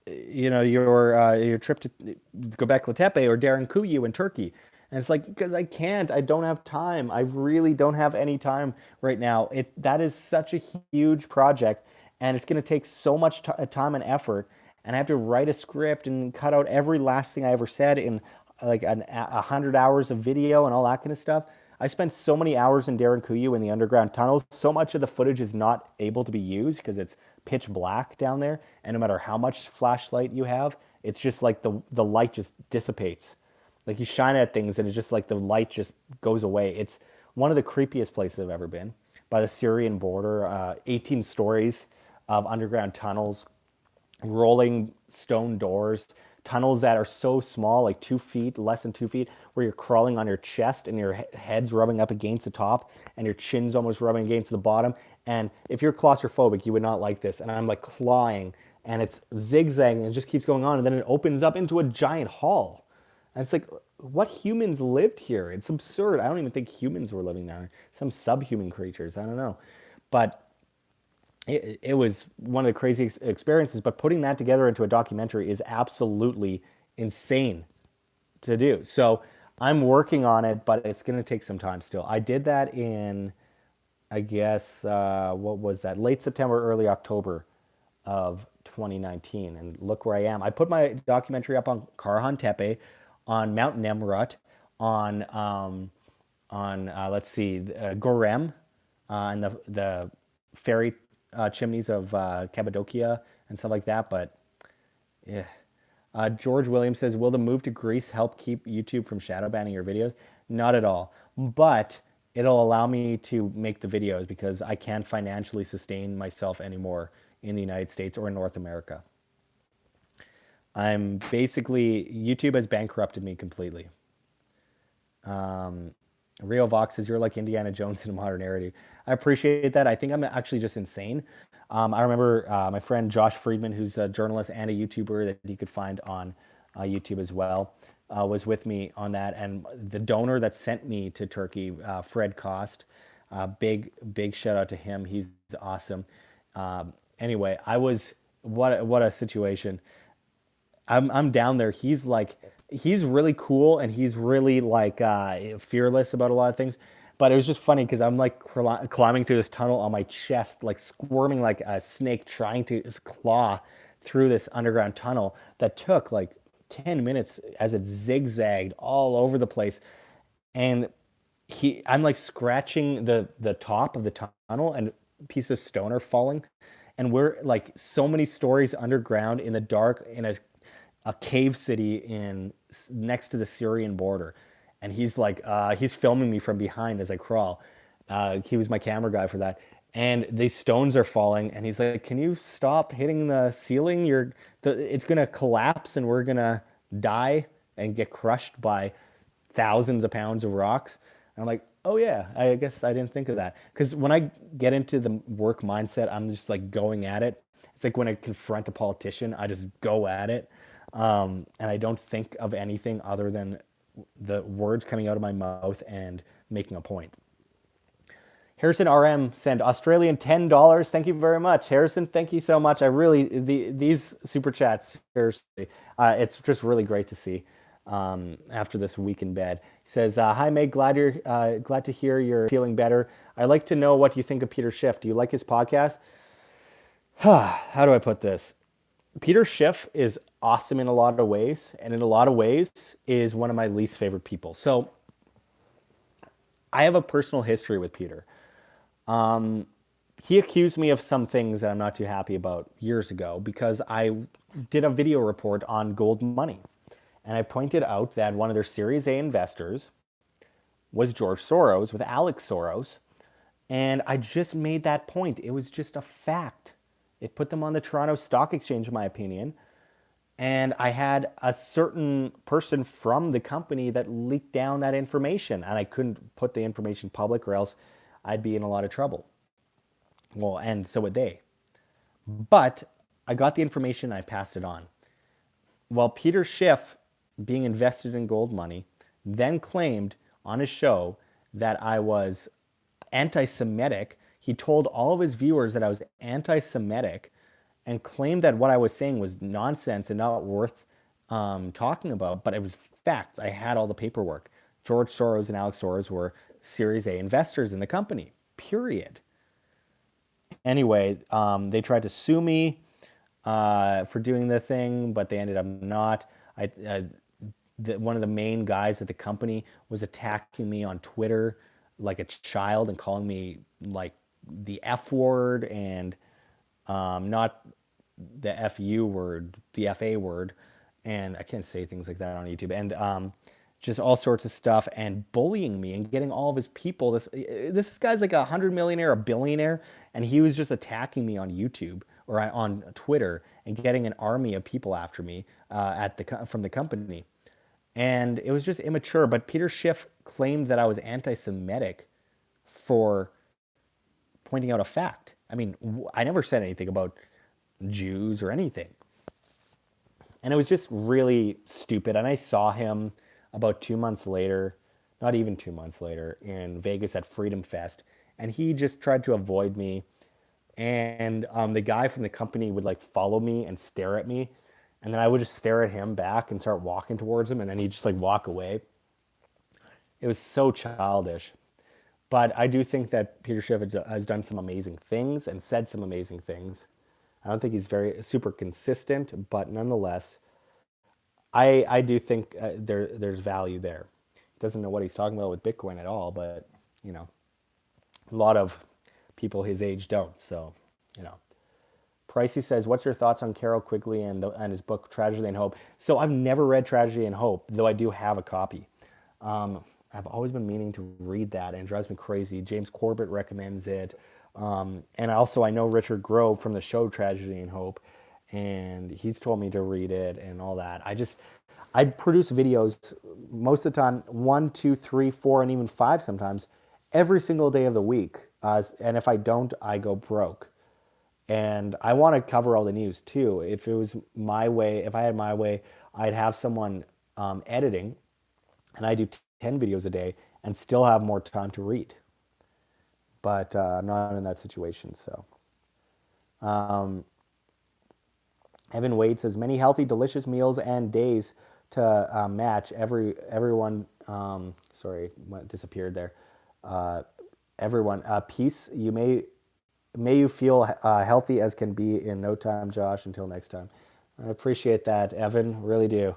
trip to Göbekli Tepe or Derinkuyu in Turkey? And it's like, because I can't, I don't have time. I really don't have any time right now. That is such a huge project, and it's going to take so much time and effort. And I have to write a script and cut out every last thing I ever said in like 100 hours of video and all that kind of stuff. I spent so many hours in Derinkuyu in the underground tunnels. So much of the footage is not able to be used because it's pitch black down there. And no matter how much flashlight you have, it's just like the light just dissipates. Like you shine at things and it's just like the light just goes away. It's one of the creepiest places I've ever been. By the Syrian border, 18 stories of underground tunnels, rolling stone doors, tunnels that are so small, like 2 feet, less than 2 feet, where you're crawling on your chest and your head's rubbing up against the top and your chin's almost rubbing against the bottom. And if you're claustrophobic, you would not like this. And I'm like clawing and it's zigzagging and it just keeps going on. And then it opens up into a giant hall. And it's like, what humans lived here? It's absurd. I don't even think humans were living there. Some subhuman creatures. I don't know. But it was one of the crazy experiences. But putting that together into a documentary is absolutely insane to do. So I'm working on it, but it's going to take some time still. I did that in, I guess, what was that? Late September, early October of 2019. And look where I am. I put my documentary up on Karhan Tepe, on Mount Nemrut, on, let's see, Gorem, and the fairy chimneys of Cappadocia and stuff like that. But yeah. George Williams says, will the move to Greece help keep YouTube from shadow banning your videos? Not at all. But it'll allow me to make the videos because I can't financially sustain myself anymore in the United States or in North America. I'm basically, YouTube has bankrupted me completely. Rio Vox says, you're like Indiana Jones in a modern narrative. I appreciate that. I think I'm actually just insane. I remember my friend Josh Friedman, who's a journalist and a YouTuber that you could find on YouTube as well, was with me on that. And the donor that sent me to Turkey, Fred Cost, big shout out to him. He's awesome. Anyway, what a situation. I'm down there. He's really cool and he's really like fearless about a lot of things. But it was just funny because I'm like climbing through this tunnel on my chest, like squirming like a snake trying to claw through this underground tunnel that took like 10 minutes as it zigzagged all over the place. And I'm like scratching the top of the tunnel and pieces of stone are falling. And we're like so many stories underground in the dark in a cave city next to the Syrian border. And he's like, he's filming me from behind as I crawl. He was my camera guy for that. And these stones are falling, and he's like, "Can you stop hitting the ceiling? It's gonna collapse, and we're gonna die and get crushed by thousands of pounds of rocks." And I'm like, "Oh yeah, I guess I didn't think of that." Because when I get into the work mindset, I'm just like going at it. It's like when I confront a politician, I just go at it, and I don't think of anything other than the words coming out of my mouth and making a point. Harrison RM sent Australian $10. Thank you very much, Harrison. Thank you so much. These super chats, seriously, it's just really great to see after this week in bed. He says, "Hi Meg, glad to hear you're feeling better. I'd like to know what you think of Peter Schiff. Do you like his podcast?" How do I put this? Peter Schiff is awesome in a lot of ways, and in a lot of ways is one of my least favorite people. So I have a personal history with Peter. He accused me of some things that I'm not too happy about years ago because I did a video report on gold money. And I pointed out that one of their Series A investors was George Soros with Alex Soros. And I just made that point. It was just a fact. It put them on the Toronto Stock Exchange, in my opinion. And I had a certain person from the company that leaked down that information. And I couldn't put the information public or else I'd be in a lot of trouble. Well, and so would they. But I got the information and I passed it on. Well, Peter Schiff, being invested in gold money, then claimed on his show that I was anti-Semitic. He told all of his viewers that I was anti-Semitic and claimed that what I was saying was nonsense and not worth talking about, but it was facts. I had all the paperwork. George Soros and Alex Soros were Series A investors in the company, period. Anyway, they tried to sue me for doing the thing, but they ended up not. One of the main guys at the company was attacking me on Twitter like a child and calling me like the F word and not the FU word, the FA word. And I can't say things like that on YouTube. And just all sorts of stuff and bullying me and getting all of his people. This guy's like a 100 millionaire, a billionaire, and he was just attacking me on YouTube or on Twitter and getting an army of people after me from the company. And it was just immature. But Peter Schiff claimed that I was anti-Semitic for pointing out a fact. I mean, I never said anything about Jews or anything. And it was just really stupid. And I saw him about 2 months later, not even 2 months later, in Vegas at Freedom Fest. And he just tried to avoid me. And the guy from the company would like follow me and stare at me. And then I would just stare at him back and start walking towards him, and then he'd just like walk away. It was so childish. But I do think that Peter Schiff has done some amazing things and said some amazing things. I don't think he's very super consistent, but nonetheless, I do think there's value there. He doesn't know what he's talking about with Bitcoin at all, but you know, a lot of people his age don't. So, you know, Pricey says, "What's your thoughts on Carol Quigley and his book Tragedy and Hope?" So I've never read Tragedy and Hope, though I do have a copy. I've always been meaning to read that, and it drives me crazy. James Corbett recommends it, and also I know Richard Grove from the show Tragedy and Hope, and he's told me to read it and all that. I produce videos most of the time, one, two, three, four, and even five sometimes, every single day of the week. And if I don't, I go broke. And I want to cover all the news too. If it was my way, if I had my way, I'd have someone editing, and I do 10 videos a day and still have more time to read. But I'm not in that situation. So Evan Wade says, many healthy, delicious meals and days to match everyone. Sorry, what disappeared there. Everyone, peace. May you feel healthy as can be in no time, Josh. Until next time. I appreciate that, Evan. Really do.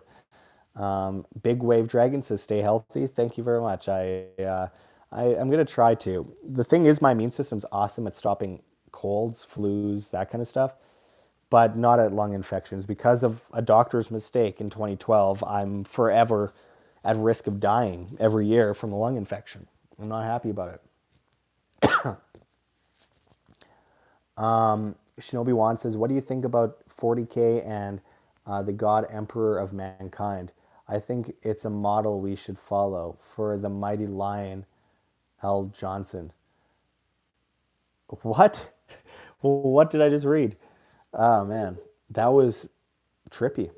Big Wave Dragon says, stay healthy. Thank you very much. I'm going to try to. The thing is, my immune system's awesome at stopping colds, flus, that kind of stuff, but not at lung infections. Because of a doctor's mistake in 2012, I'm forever at risk of dying every year from a lung infection. I'm not happy about it. Shinobi Wan says, what do you think about 40K and the God Emperor of Mankind? I think it's a model we should follow. For the mighty lion, L. Johnson. What? What did I just read? Oh man, that was trippy.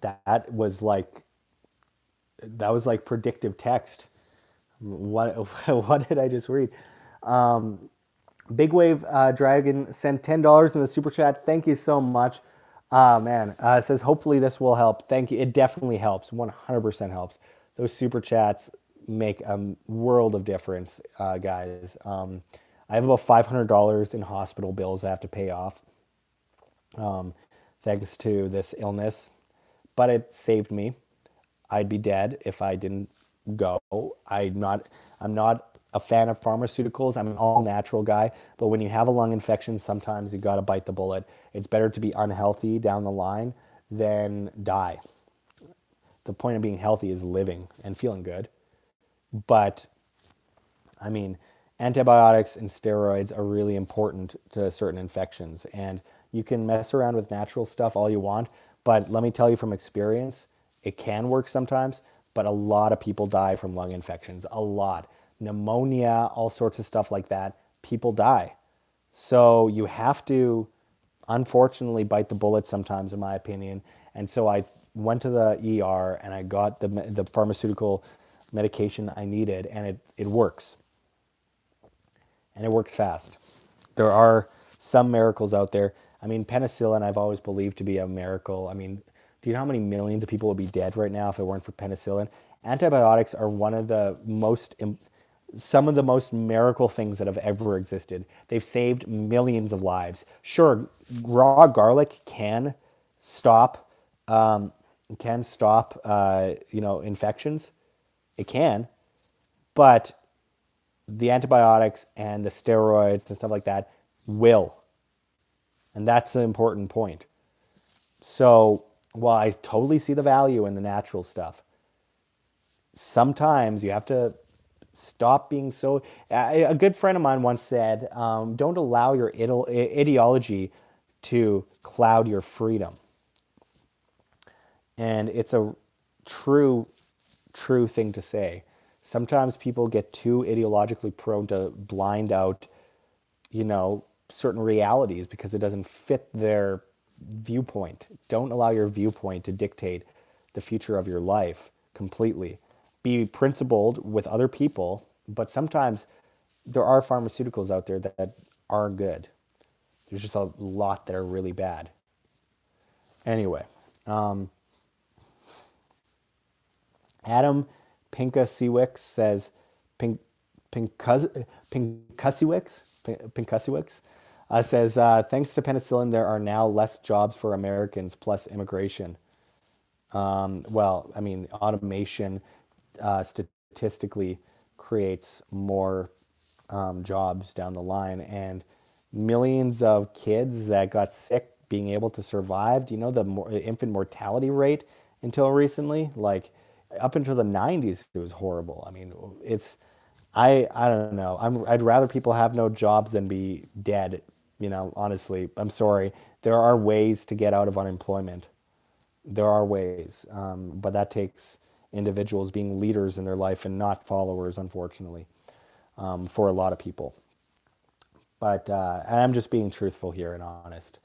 That was like predictive text. What what did I just read? Big Wave Dragon sent $10 in the super chat. Thank you so much. Man, it says hopefully this will help. Thank you. It definitely helps. 100% helps. Those super chats make a world of difference, guys. I have about $500 in hospital bills I have to pay off, thanks to this illness, but it saved me. I'd be dead if I didn't go. I'm not a fan of pharmaceuticals. I'm an all natural guy, but when you have a lung infection, sometimes you got to bite the bullet. It's better to be unhealthy down the line than die. The point of being healthy is living and feeling good. But I mean, antibiotics and steroids are really important to certain infections, and you can mess around with natural stuff all you want, but let me tell you from experience, it can work sometimes, but a lot of people die from lung infections. A lot. Pneumonia, all sorts of stuff like that. People die. So you have to, unfortunately, bite the bullet sometimes, in my opinion. And so I went to the ER and I got the pharmaceutical medication I needed, and it works. And it works fast. There are some miracles out there. I mean, penicillin I've always believed to be a miracle. I mean, do you know how many millions of people would be dead right now if it weren't for penicillin? Antibiotics are some of the most miracle things that have ever existed. They've saved millions of lives. Sure, raw garlic can stop infections. It can, but the antibiotics and the steroids and stuff like that will. And that's the important point. So while I totally see the value in the natural stuff, sometimes you have to stop being so. A good friend of mine once said, don't allow your ideology to cloud your freedom. And it's a true thing to say. Sometimes people get too ideologically prone to blind out, certain realities because it doesn't fit their viewpoint. Don't allow your viewpoint to dictate the future of your life completely. Be principled with other people, but sometimes there are pharmaceuticals out there that are good. There's just a lot that are really bad. Anyway, Adam Pinkasiewicz says, Pink, Pinkasiewicz says, thanks to penicillin, there are now less jobs for Americans plus immigration. Well, I mean, automation statistically creates more jobs down the line, and millions of kids that got sick being able to survive. Do you know the infant mortality rate until recently? Like up until the 90s, it was horrible. I mean, it's I don't know. I'd rather people have no jobs than be dead. You know, honestly, I'm sorry. There are ways to get out of unemployment. There are ways, but that takes individuals being leaders in their life and not followers, unfortunately, for a lot of people. But I'm just being truthful here and honest.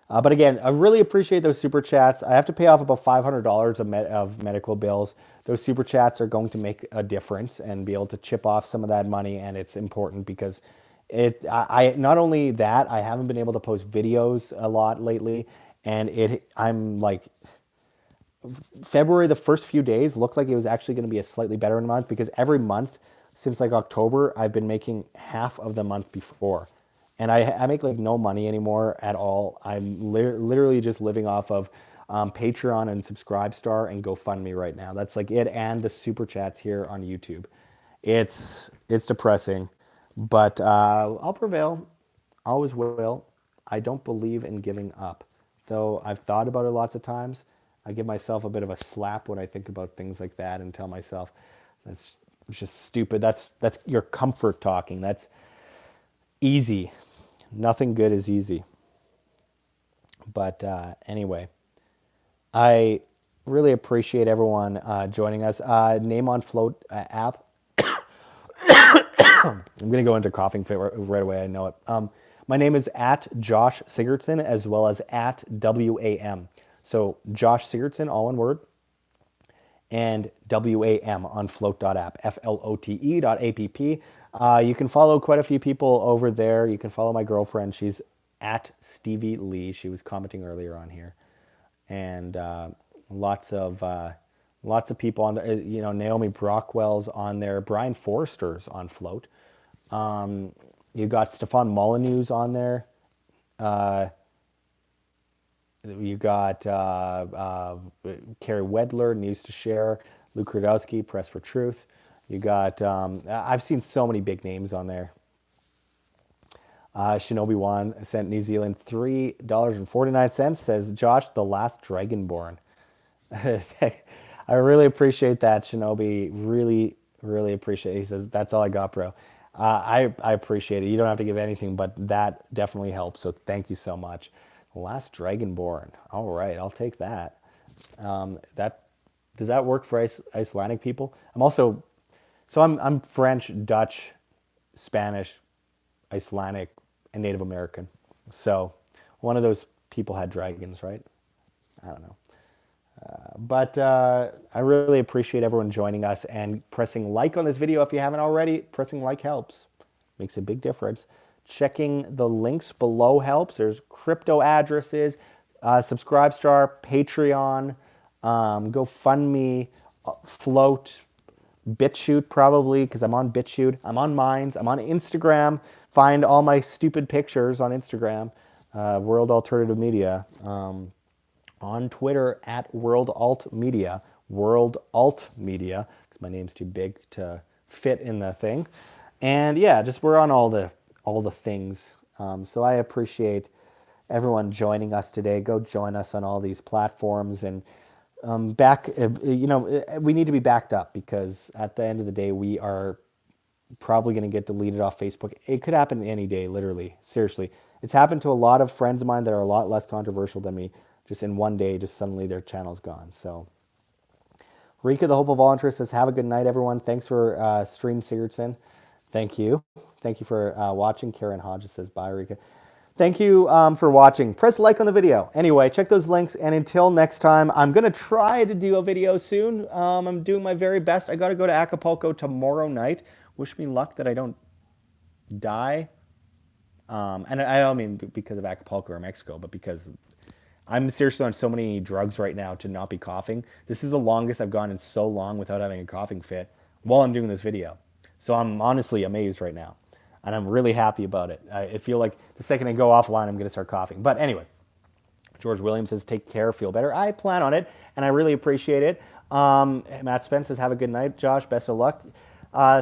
But again, I really appreciate those super chats. I have to pay off about $500 of medical bills. Those super chats are going to make a difference and be able to chip off some of that money. And it's important because I not only that, I haven't been able to post videos a lot lately. And I'm like, February, the first few days looked like it was actually going to be a slightly better month because every month since like October, I've been making half of the month before. And I make like no money anymore at all. I'm literally just living off of Patreon and Subscribestar and GoFundMe right now. That's like it, and the super chats here on YouTube. It's depressing, but I'll prevail. Always will. I don't believe in giving up, though I've thought about it lots of times. I give myself a bit of a slap when I think about things like that and tell myself that's just stupid. That's your comfort talking. That's easy. Nothing good is easy. But anyway, I really appreciate everyone joining us. Name on Float app. I'm going to go into coughing fit right away. I know it. My name is at Josh Sigurdson as well as at WAM. So Josh Sigurdson, all in word, and WAM on float.app, flote.app. You can follow quite a few people over there. You can follow my girlfriend. She's at Stevie Lee. She was commenting earlier on here. And lots of people on there. You know, Naomi Brockwell's on there. Brian Forrester's on Float. You got Stefan Molyneux's on there. You got Carrie Wedler, News to Share, Luke Rudowski, Press for Truth. You got, I've seen so many big names on there. Shinobi One sent New Zealand $3.49, says, Josh, the last Dragonborn. I really appreciate that, Shinobi. Really, really appreciate it. He says, that's all I got, bro. I appreciate it. You don't have to give anything, but that definitely helps. So thank you so much. Last Dragonborn. All right, I'll take that. Does that work for Icelandic people? I'm French, Dutch, Spanish, Icelandic, and Native American. So one of those people had dragons, right? I don't know. But I really appreciate everyone joining us and pressing like on this video. If you haven't already, pressing like helps. Makes a big difference. Checking the links below helps. There's crypto addresses, Subscribestar, Patreon, GoFundMe, Float, BitChute probably, because I'm on BitChute. I'm on Minds. I'm on Instagram. Find all my stupid pictures on Instagram, World Alternative Media. On Twitter at World Alt Media, World Alt Media, because my name's too big to fit in the thing. And yeah, just we're on all the things. So I appreciate everyone joining us today. Go join us on all these platforms and we need to be backed up because at the end of the day, we are probably going to get deleted off Facebook. It could happen any day, literally. Seriously. It's happened to a lot of friends of mine that are a lot less controversial than me. Just in one day, just suddenly their channel's gone. So Rika, the Hopeful Volunteer, says, have a good night, everyone. Thanks for Stream Sigurdson. Thank you. Thank you for watching. Karen Hodges says, bye, Rika. Thank you for watching. Press like on the video. Anyway, check those links. And until next time, I'm going to try to do a video soon. I'm doing my very best. I got to go to Acapulco tomorrow night. Wish me luck that I don't die And I don't mean because of Acapulco or Mexico, but because I'm seriously on so many drugs right now to not be coughing. This is the longest I've gone in so long without having a coughing fit while I'm doing this video. So I'm honestly amazed right now. And I'm really happy about it. I feel like the second I go offline, I'm going to start coughing. But anyway, George Williams says, take care, feel better. I plan on it, and I really appreciate it. Matt Spence says, have a good night. Josh, best of luck.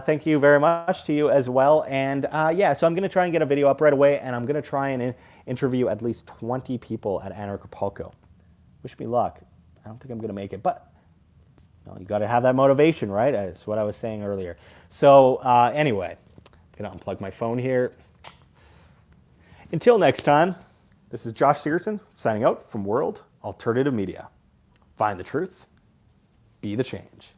Thank you very much to you as well. And yeah, so I'm going to try and get a video up right away, and I'm going to try and interview at least 20 people at Anarchapulco. Wish me luck. I don't think I'm going to make it, but well, you got to have that motivation, right? That's what I was saying earlier. So anyway, I'm going to unplug my phone here. Until next time, this is Josh Sigurdson signing out from World Alternative Media. Find the truth, be the change.